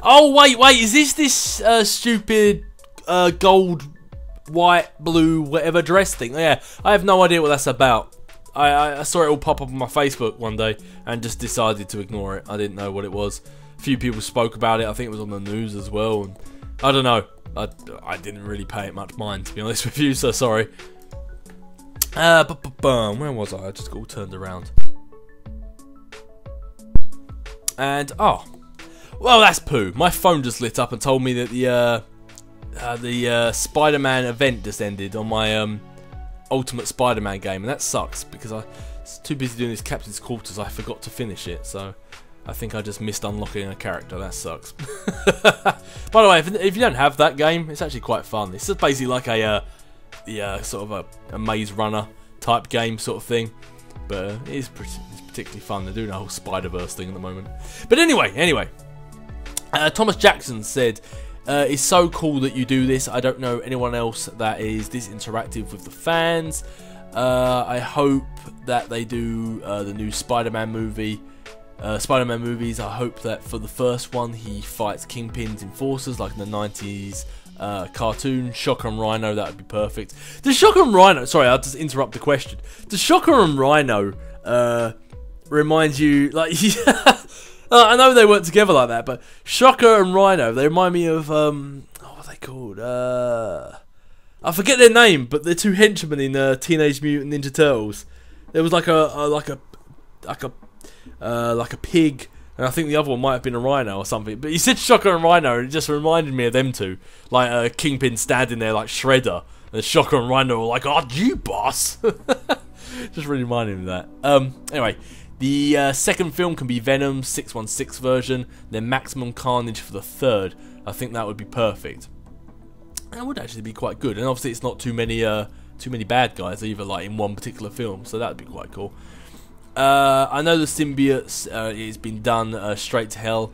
Oh wait, is this stupid gold, white, blue, whatever dress thing? Yeah, I have no idea what that's about. I saw it all pop up on my Facebook one day and just decided to ignore it. I didn't know what it was. A few people spoke about it. I think it was on the news as well. And I don't know. I didn't really pay it much mind, to be honest with you. So sorry. Where was I? I just got all turned around. And oh, well, that's poo. My phone just lit up and told me that the Spider-Man event just ended on my Ultimate Spider-Man game, and that sucks because I was too busy doing this Captain's Quarters. I forgot to finish it, so I think I just missed unlocking a character. That sucks. By the way, if you don't have that game, it's actually quite fun. It's just basically like a sort of a maze runner type game sort of thing, but it's particularly fun. They're doing a whole Spider-Verse thing at the moment. But anyway, Thomas Jackson said, it's so cool that you do this. I don't know anyone else that is this interactive with the fans. I hope that they do the new Spider-Man movies. I hope that for the first one he fights Kingpin's enforcers like in the 90s cartoon. Shocker and Rhino, that would be perfect. Does Shocker and Rhino, sorry, I'll just interrupt the question. Does Shocker and Rhino remind you, like, I know they weren't together like that, but Shocker and Rhino, they remind me of, what are they called? I forget their name, but they're two henchmen in Teenage Mutant Ninja Turtles. There was like a pig, and I think the other one might have been a rhino or something. But you said Shocker and Rhino, and it just reminded me of them two. Like Kingpin standing there like Shredder, and Shocker and Rhino were like, "Oh, you boss!" Just really reminded me of that. Anyway, the second film can be Venom 616 version, then Maximum Carnage for the third. I think that would be perfect. That would actually be quite good, and obviously it's not too many bad guys either, like in one particular film, so that would be quite cool. I know the symbiotes it's been done straight to hell.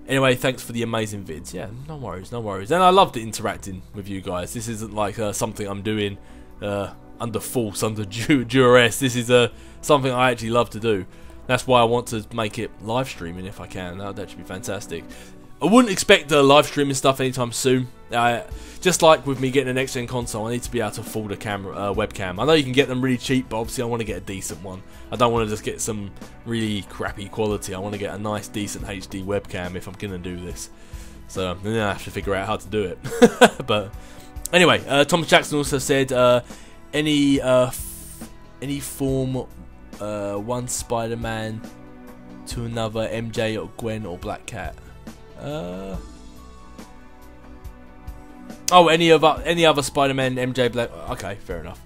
Anyway, thanks for the amazing vids. Yeah, no worries. And I loved interacting with you guys. This isn't like something I'm doing under duress. This is something I actually love to do. That's why I want to make it live streaming if I can. That would actually be fantastic. I wouldn't expect live streaming stuff anytime soon. Just like with me getting an next-gen console, I need to be able to afford a webcam. I know you can get them really cheap, but obviously I want to get a decent one. I don't want to just get some really crappy quality. I want to get a nice, decent HD webcam if I'm going to do this. So then I have to figure out how to do it. But anyway, Thomas Jackson also said, any form, one Spider-Man to another, MJ or Gwen or Black Cat. Oh, any other Spider-Man, MJ, Black. Okay, fair enough.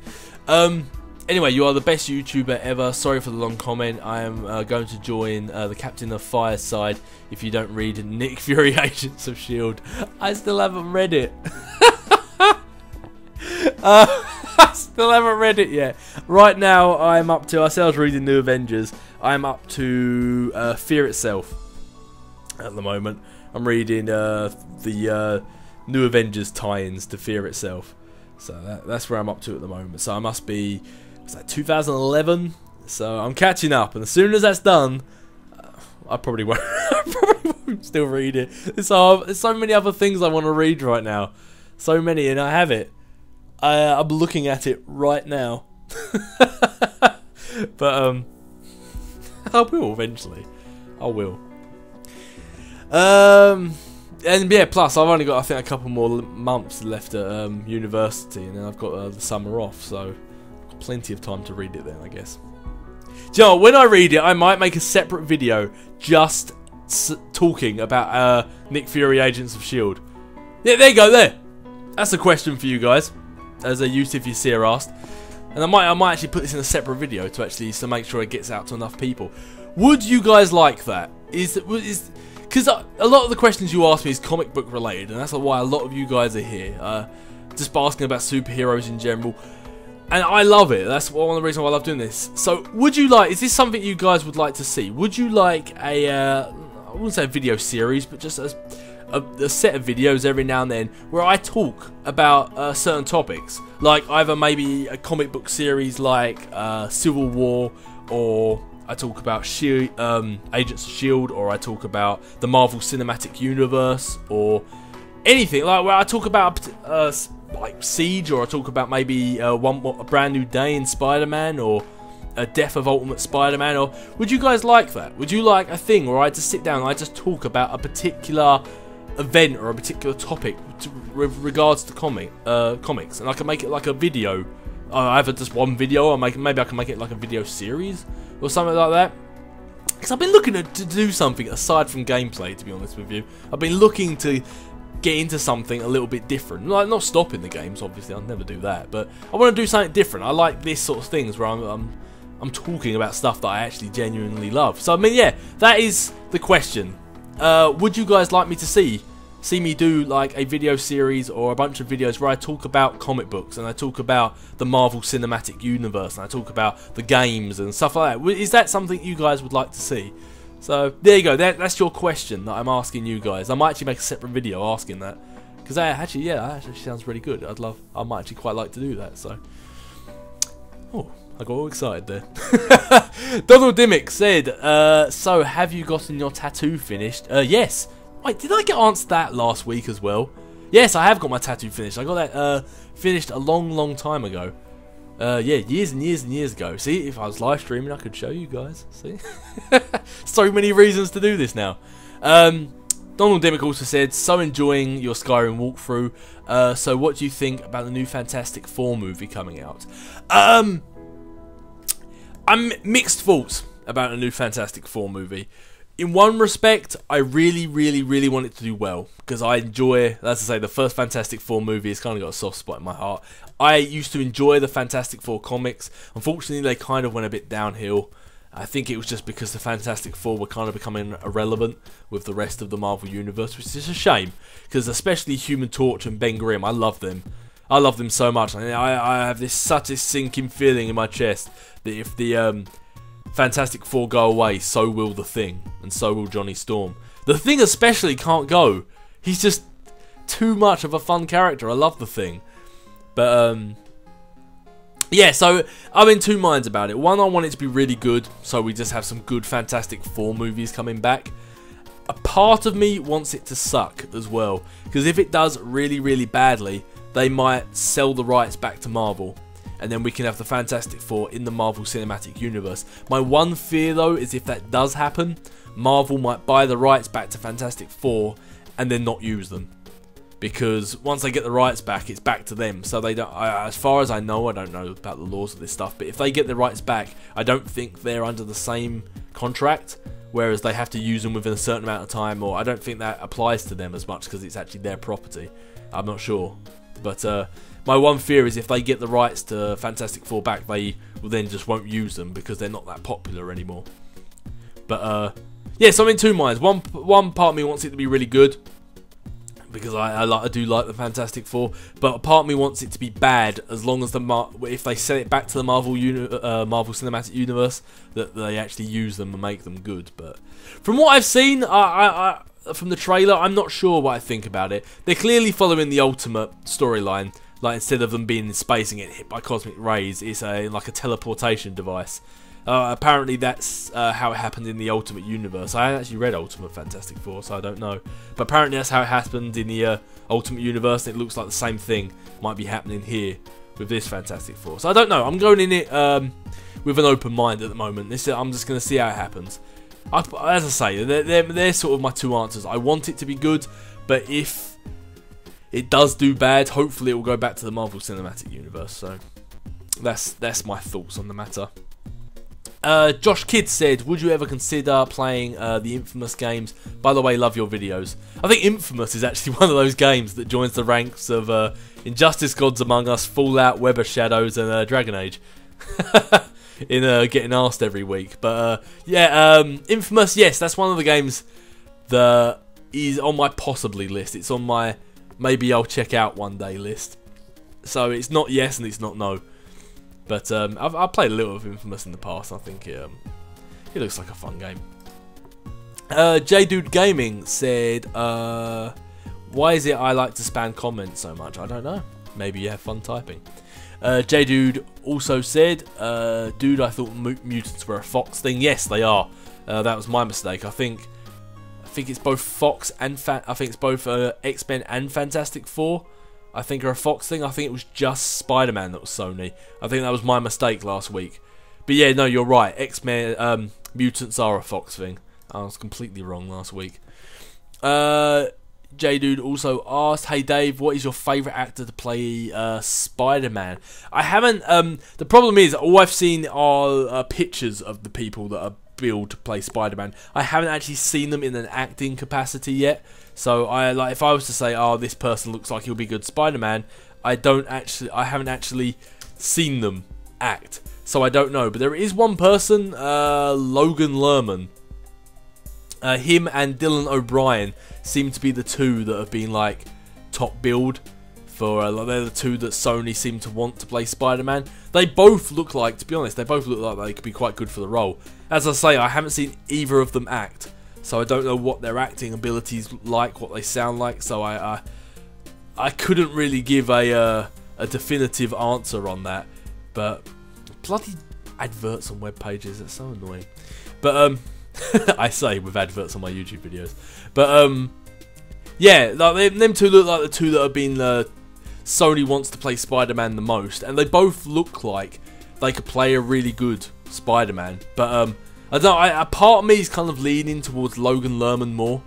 Anyway, you are the best YouTuber ever. Sorry for the long comment. I am going to join the Captain of Fire's side if you don't read Nick Fury Agents of S.H.I.E.L.D. I still haven't read it. I still haven't read it yet. Right now, I'm up to, I said I was reading New Avengers. I'm up to Fear Itself at the moment. I'm reading the New Avengers tie-ins to Fear Itself. So that's where I'm up to at the moment. So I must be, was that 2011? So I'm catching up, and as soon as that's done, I probably won't, still read it. There's so many other things I want to read right now. So many, and I have it. I'm looking at it right now. But I will eventually. I will. And yeah, plus I've only got, I think, a couple more months left at university, and then I've got the summer off, so I've got plenty of time to read it then, I guess. you know, when I read it, I might make a separate video just talking about Nick Fury, Agents of S.H.I.E.L.D. Yeah, there you go, there. That's a question for you guys, as a Yusuf Yasir asked. And I might actually put this in a separate video to make sure it gets out to enough people. Would you guys like that? Because a lot of the questions you ask me is comic book related, and that's why a lot of you guys are here. Just asking about superheroes in general. And I love it. That's one of the reasons why I love doing this. So, would you like... Is this something you guys would like to see? Would you like a... I wouldn't say a video series, but just a set of videos every now and then where I talk about certain topics? Like, either maybe a comic book series like Civil War, or I talk about Agents of S.H.I.E.L.D., or I talk about the Marvel Cinematic Universe, or anything. Like, where I talk about... like Siege, or I talk about maybe a brand new day in Spider-Man, or a death of Ultimate Spider-Man. Or would you guys like that? Would you like a thing where I just sit down and I just talk about a particular event or a particular topic with regards to comics, and I can make it like a video, either just one video, or maybe I can make it like a video series or something like that? Because I've been looking to do something aside from gameplay, to be honest with you. I've been looking to get into something a little bit different. Like, not stopping the games, obviously, I'll never do that, but I want to do something different. I like this sort of things where I'm talking about stuff that I actually genuinely love. So I mean, yeah, that is the question. Would you guys like me to see me do like a video series or a bunch of videos where I talk about comic books, and I talk about the Marvel Cinematic Universe, and I talk about the games and stuff like that? Is that something you guys would like to see? So, there you go, that's your question that I'm asking you guys. I might actually make a separate video asking that, because that actually sounds really good. I might actually quite like to do that, so. Oh, I got all excited there. Donald Dimmick said, so have you gotten your tattoo finished? Yes. Wait, did I get answered that last week as well? Yes, I have got my tattoo finished. I got that finished a long time ago. Yeah, years and years and years ago. See, if I was live streaming, I could show you guys. See? So many reasons to do this now. Donald Dimmick also said, so enjoying your Skyrim walkthrough. So what do you think about the new Fantastic Four movie coming out? I'm mixed thoughts about a new Fantastic Four movie. In one respect, I really want it to do well, because I enjoy, as I say, the first Fantastic Four movie has kind of got a soft spot in my heart. I used to enjoy the Fantastic Four comics. Unfortunately, they kind of went a bit downhill. I think it was just because the Fantastic Four were kind of becoming irrelevant with the rest of the Marvel Universe, which is a shame, because especially Human Torch and Ben Grimm, I love them. I love them so much. I have such a sinking feeling in my chest that if the Fantastic Four go away, so will the Thing, and so will Johnny Storm. The Thing especially can't go. He's just too much of a fun character. I love the Thing. But, yeah, so I'm in two minds about it. One, I want it to be really good, so we just have some good Fantastic Four movies coming back. A part of me wants it to suck as well, because if it does really badly, they might sell the rights back to Marvel, and then we can have the Fantastic Four in the Marvel Cinematic Universe. My one fear, though, is if that does happen, Marvel might buy the rights back to Fantastic Four and then not use them. Because once they get the rights back, it's back to them. So they don't. As far as I don't know about the laws of this stuff, but if they get the rights back, I don't think they're under the same contract, whereas they have to use them within a certain amount of time, or I don't think that applies to them as much because it's actually their property. I'm not sure. But my one fear is if they get the rights to Fantastic Four back, they will then just won't use them because they're not that popular anymore. But yeah, so I'm in two minds. One part of me wants it to be really good, because I do like the Fantastic Four, but a part of me wants it to be bad as long as if they send it back to the Marvel Cinematic Universe, that they actually use them and make them good. But from what I've seen, from the trailer, I'm not sure what I think about it. They're clearly following the Ultimate storyline. Like, instead of them being in space and getting hit by cosmic rays, it's like a teleportation device. Apparently that's how it happened in the Ultimate Universe. I haven't actually read Ultimate Fantastic Four, so I don't know. But apparently that's how it happened in the Ultimate Universe, and it looks like the same thing might be happening here with this Fantastic Four. So I don't know. I'm going in it with an open mind at the moment. I'm just going to see how it happens. As I say, they're sort of my two answers. I want it to be good, but if it does do bad, hopefully it will go back to the Marvel Cinematic Universe. So that's my thoughts on the matter. Josh Kidd said, would you ever consider playing the Infamous games? By the way, love your videos. I think Infamous is actually one of those games that joins the ranks of Injustice Gods Among Us, Fallout, Web of Shadows, and Dragon Age. In getting asked every week. But yeah, Infamous, yes, that's one of the games that is on my possibly list. It's on my maybe I'll check out one day list. So it's not yes and it's not no. But I've played a little of Infamous in the past. I think it looks like a fun game. JDude Gaming said, why is it I like to spam comments so much? I don't know. Maybe you have fun typing. JDude also said, dude, I thought mutants were a Fox thing. Yes, they are. That was my mistake. I think it's both Fox and I think it's both X-Men and Fantastic Four. I think are a Fox thing. I think it was just Spider-Man that was Sony. I think that was my mistake last week. But yeah, no, you're right. X-Men, mutants are a Fox thing. I was completely wrong last week. J-Dude also asked, hey Dave, what is your favourite actor to play Spider-Man? I haven't, the problem is, all I've seen are pictures of the people that are billed to play Spider-Man. I haven't actually seen them in an acting capacity yet. So if I was to say, oh, this person looks like he'll be good Spider-Man, I haven't actually seen them act. So I don't know. But there is one person, Logan Lerman. Him and Dylan O'Brien seem to be the two that have been like top billed for. They're the two that Sony seem to want to play Spider-Man. They both look like, to be honest, they both look like they could be quite good for the role. As I say, I haven't seen either of them act, so I don't know what their acting abilities like, what they sound like. So I couldn't really give a definitive answer on that. But bloody adverts on web pages, that's so annoying. But I say with adverts on my YouTube videos. But yeah, like them two look like the two that have been Sony wants to play Spider-Man the most, and they both look like they could play a really good Spider-Man. But I don't know, a part of me is kind of leaning towards Logan Lerman more.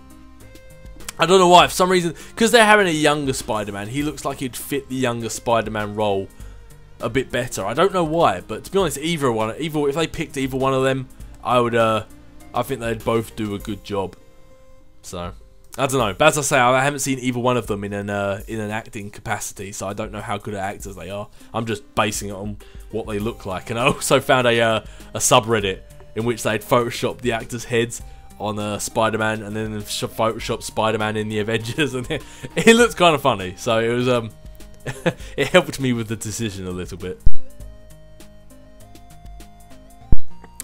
I don't know why, for some reason, because they're having a younger Spider-Man, he looks like he'd fit the younger Spider-Man role a bit better. I don't know why, but to be honest, if they picked either one of them, I think they'd both do a good job. So I don't know. But as I say, I haven't seen either one of them in an acting capacity, so I don't know how good at actors they are. I'm just basing it on what they look like. And I also found a subreddit in which they'd photoshopped the actors' heads on Spider-Man, and then photoshopped Spider-Man in the Avengers, and it looked kind of funny. So it was it helped me with the decision a little bit.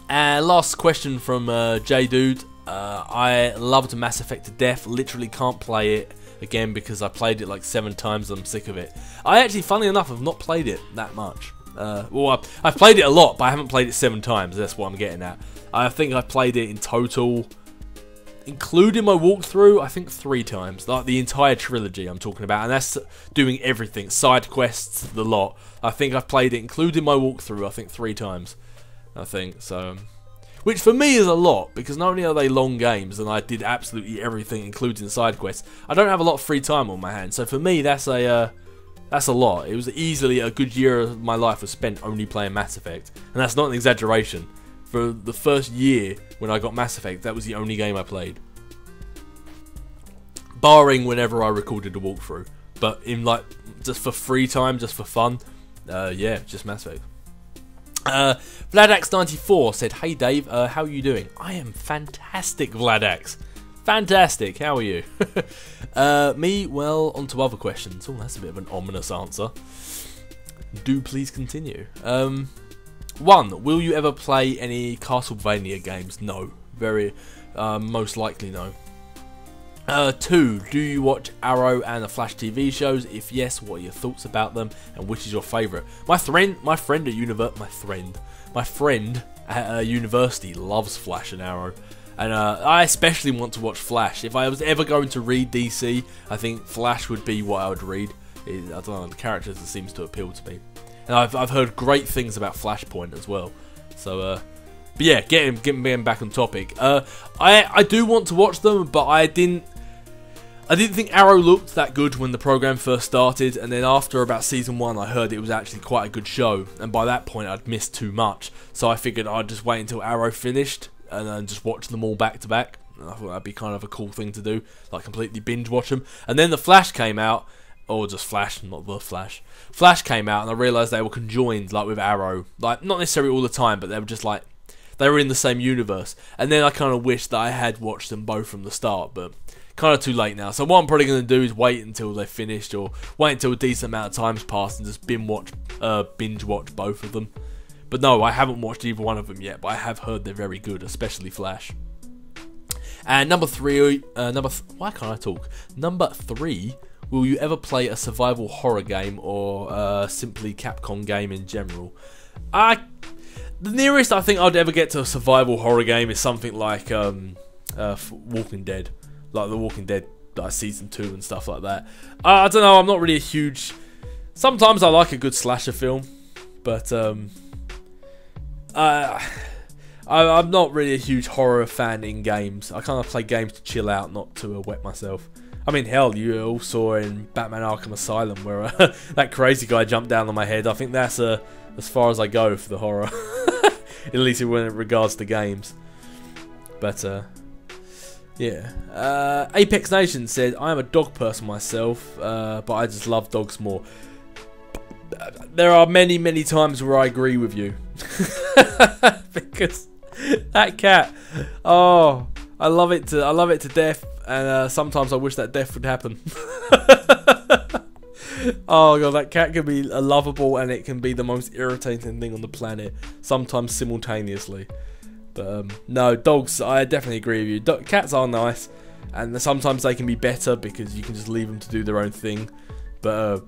Last question from JDude. I loved Mass Effect to death. Literally can't play it again because I played it like 7 times and I'm sick of it. I actually, funny enough, have not played it that much. Well, I've played it a lot, but I haven't played it 7 times. That's what I'm getting at. I think I've played it in total, including my walkthrough, I think 3 times. Like the entire trilogy I'm talking about. And that's doing everything. Side quests, the lot. I think I've played it, including my walkthrough, I think 3 times. I think, so... Which for me is a lot, because not only are they long games, and I did absolutely everything, including side quests, I don't have a lot of free time on my hands. So for me, that's a lot. It was easily a good year of my life was spent only playing Mass Effect, and that's not an exaggeration. For the first year when I got Mass Effect, that was the only game I played, barring whenever I recorded a walkthrough. But in like just for free time, just for fun, yeah, just Mass Effect. Vladax94 said, hey Dave, how are you doing? I am fantastic, Vladax. Fantastic, how are you? Me, well, on to other questions. Oh, that's a bit of an ominous answer. Do please continue. 1, will you ever play any Castlevania games? No. Very, most likely no. 2, do you watch Arrow and the Flash TV shows? If yes, what are your thoughts about them, and which is your favourite? My friend at university loves Flash and Arrow, and I especially want to watch Flash. If I was ever going to read DC, I think Flash would be what I would read. I don't know, the characters that seems to appeal to me, and I've heard great things about Flashpoint as well. So, but yeah, getting back on topic. I do want to watch them, but I I didn't think Arrow looked that good when the program first started, and then after about season 1 I heard it was actually quite a good show, and by that point I'd missed too much, so I figured I'd just wait until Arrow finished and then just watch them all back to back. I thought that'd be kind of a cool thing to do, like completely binge watch them. And then The Flash came out, or just Flash, not The Flash. Flash came out and I realised they were conjoined, like with Arrow, like not necessarily all the time, but they were just like, they were in the same universe. And then I kind of wished that I had watched them both from the start, but kind of too late now. So what I'm probably going to do is wait until they're finished, or wait until a decent amount of time's passed and just binge watch both of them. But no, I haven't watched either one of them yet, but I have heard they're very good, especially Flash. And number 3, why can't I talk? Number 3, will you ever play a survival horror game, or simply Capcom game in general? The nearest I think I'd ever get to a survival horror game is something like Walking Dead. Like The Walking Dead, like Season 2 and stuff like that. I don't know, I'm not really a huge... Sometimes I like a good slasher film, but I'm not really a huge horror fan in games. I kind of play games to chill out, not to wet myself. I mean, hell, you all saw in Batman Arkham Asylum where that crazy guy jumped down on my head. I think that's as far as I go for the horror. At least when it regards to games. But, yeah. Apex Nation said, I am a dog person myself, but I just love dogs more. There are many, many times where I agree with you. Because that cat, oh, I love it to death, and sometimes I wish that death would happen. Oh god, that cat can be lovable and it can be the most irritating thing on the planet, sometimes simultaneously. But no, dogs, I definitely agree with you. Cats are nice, and sometimes they can be better because you can just leave them to do their own thing. But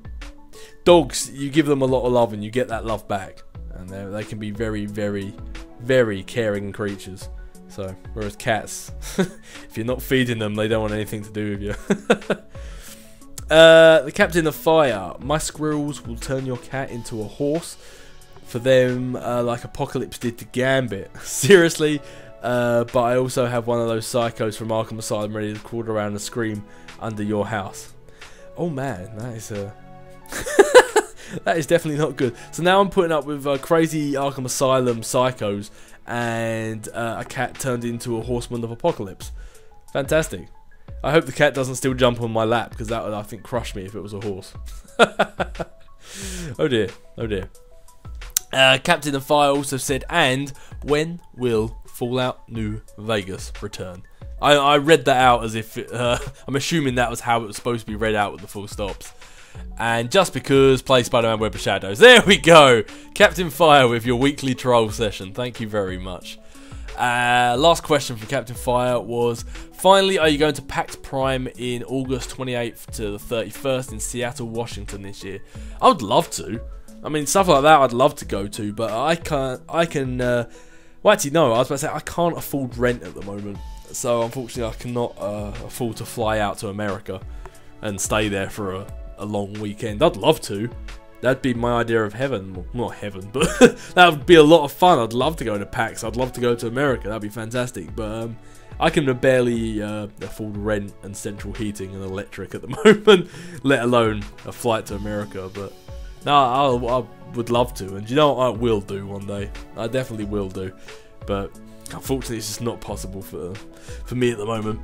dogs, you give them a lot of love and you get that love back, and they can be very, very, very caring creatures. So, whereas cats, if you're not feeding them, they don't want anything to do with you. The Captain of Fire. My squirrels will turn your cat into a horse for them, like Apocalypse did to Gambit. Seriously, but I also have one of those psychos from Arkham Asylum ready to crawl around and scream under your house. Oh man, that is that is definitely not good. So now I'm putting up with crazy Arkham Asylum psychos and a cat turned into a horseman of Apocalypse. Fantastic. I hope the cat doesn't still jump on my lap, because that would, I think, crush me if it was a horse. Oh dear, oh dear. Captain of Fire also said, and when will Fallout New Vegas return? I read that out as if, I'm assuming that was how it was supposed to be read out with the full stops. And just because, play Spider-Man Web of Shadows. There we go! Captain Fire with your weekly troll session. Thank you very much. Last question from Captain Fire was, finally, are you going to PAX Prime in August 28th to the 31st in Seattle, Washington this year? I would love to. I mean, stuff like that I'd love to go to, but well, actually, no, I was about to say, I can't afford rent at the moment. So, unfortunately, I cannot afford to fly out to America and stay there for a long weekend. I'd love to. That'd be my idea of heaven. Well, not heaven, but that would be a lot of fun. I'd love to go to PAX. I'd love to go to America. That'd be fantastic. But I can barely afford rent and central heating and electric at the moment, let alone a flight to America. But no, I would love to. And you know what I will do one day? I definitely will do. But unfortunately, it's just not possible for me at the moment.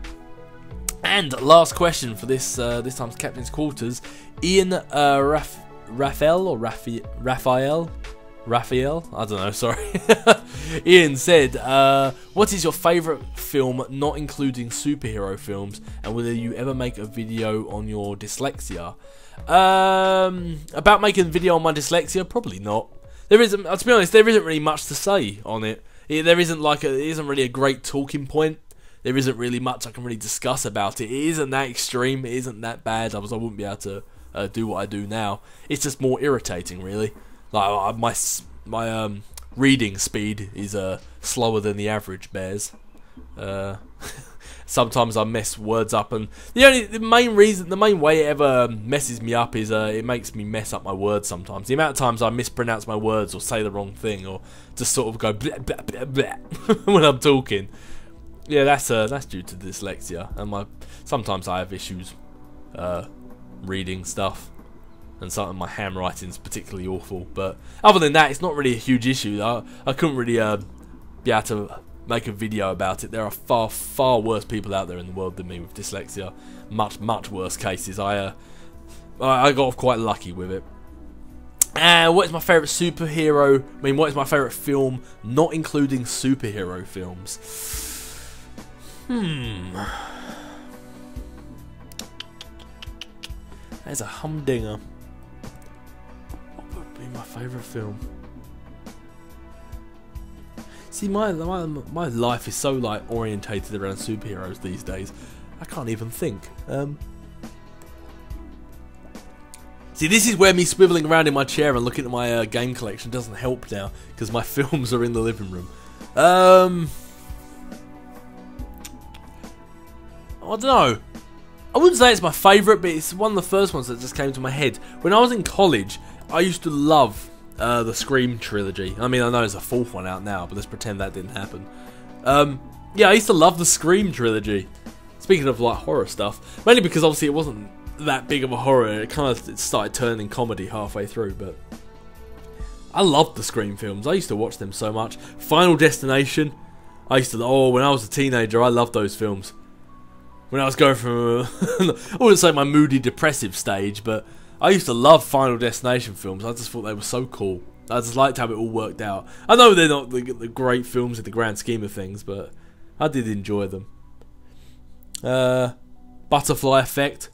And last question for this time's Captain's Quarters. Ian Raphael? I don't know, sorry. Ian said, what is your favourite film not including superhero films, and will you ever make a video on your dyslexia? About making a video on my dyslexia? Probably not. There isn't, to be honest, there isn't really much to say on it. There isn't it isn't really a great talking point. There isn't really much I can really discuss about it. It isn't that extreme, it isn't that bad, I wouldn't be able to do what I do now. It's just more irritating, really. Like my reading speed is slower than the average bear's. Sometimes I mess words up, and the main way it ever messes me up is it makes me mess up my words sometimes. The amount of times I mispronounce my words or say the wrong thing or just sort of go blah, blah, blah, blah when I'm talking. Yeah, that's due to dyslexia, and sometimes I have issues reading stuff, and some of my handwriting's particularly awful. But other than that, it's not really a huge issue. I couldn't really be able to make a video about it. There are far worse people out there in the world than me with dyslexia. Much worse cases. I got off quite lucky with it. And what is my favourite superhero? I mean, what is my favourite film, not including superhero films? That's a humdinger. What would be my favourite film? See, my life is so like orientated around superheroes these days. I can't even think. See, this is where me swiveling around in my chair and looking at my game collection doesn't help now, because my films are in the living room. I don't know. I wouldn't say it's my favourite, but it's one of the first ones that just came to my head. When I was in college, I used to love the Scream trilogy. I mean, I know there's a fourth one out now, but let's pretend that didn't happen. Yeah, I used to love the Scream trilogy. Speaking of like horror stuff, mainly because obviously it wasn't that big of a horror. It kind of started turning comedy halfway through, but I loved the Scream films. I used to watch them so much. Final Destination, I used to, when I was a teenager, I loved those films. When I was going from, I wouldn't say my moody depressive stage, but I used to love Final Destination films. I just thought they were so cool. I just liked how it all worked out. I know they're not the great films in the grand scheme of things, but I did enjoy them. Butterfly Effect,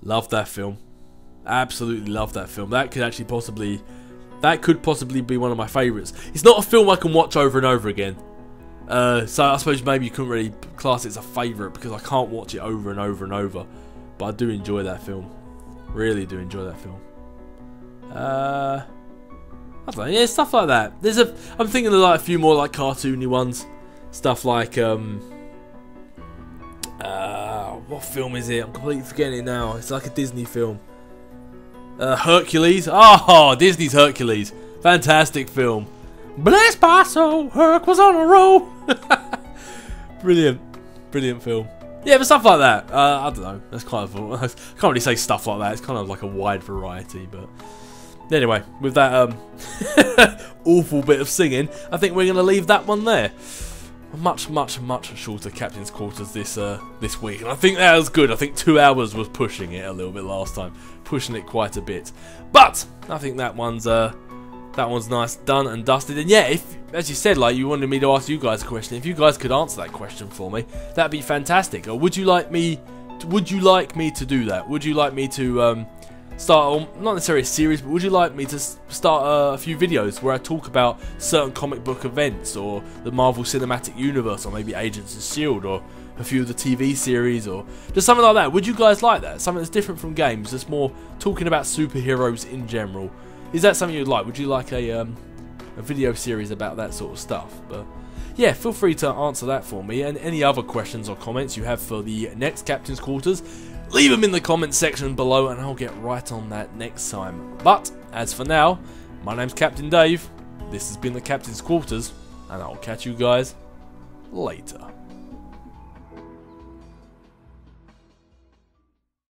loved that film. Absolutely loved that film. That could possibly be one of my favourites. It's not a film I can watch over and over again. So I suppose maybe you couldn't really class it as a favourite because I can't watch it over and over and over. But I do enjoy that film. Really do enjoy that film. I don't know, yeah, stuff like that. I'm thinking of like a few more like cartoony ones. Stuff like what film is it? I'm completely forgetting it now. It's like a Disney film. Hercules. Oh, Disney's Hercules. Fantastic film. Bless my soul, Herc was on a roll. Brilliant film. Yeah, but stuff like that. I don't know. That's kind of. I can't really say stuff like that. It's kind of like a wide variety. But anyway, with that awful bit of singing, I think we're going to leave that one there. Much shorter Captain's Quarters this week, and I think that was good. I think 2 hours was pushing it a little bit last time, pushing it quite a bit. But I think that one's nice, done and dusted. And yeah, if, as you said, like you wanted me to ask you guys a question, if you guys could answer that question for me, that'd be fantastic. Or would you like me to do that? Would you like me to start, not necessarily a series, but would you like me to start a few videos where I talk about certain comic book events, or the Marvel Cinematic Universe, or maybe Agents of S.H.I.E.L.D., or a few of the TV series, or just something like that? Would you guys like that? Something that's different from games, just more talking about superheroes in general. Is that something you'd like? Would you like a video series about that sort of stuff? But yeah, feel free to answer that for me, and any other questions or comments you have for the next Captain's Quarters, leave them in the comments section below and I'll get right on that next time. But as for now, my name's Captain Dave, this has been the Captain's Quarters, and I'll catch you guys later.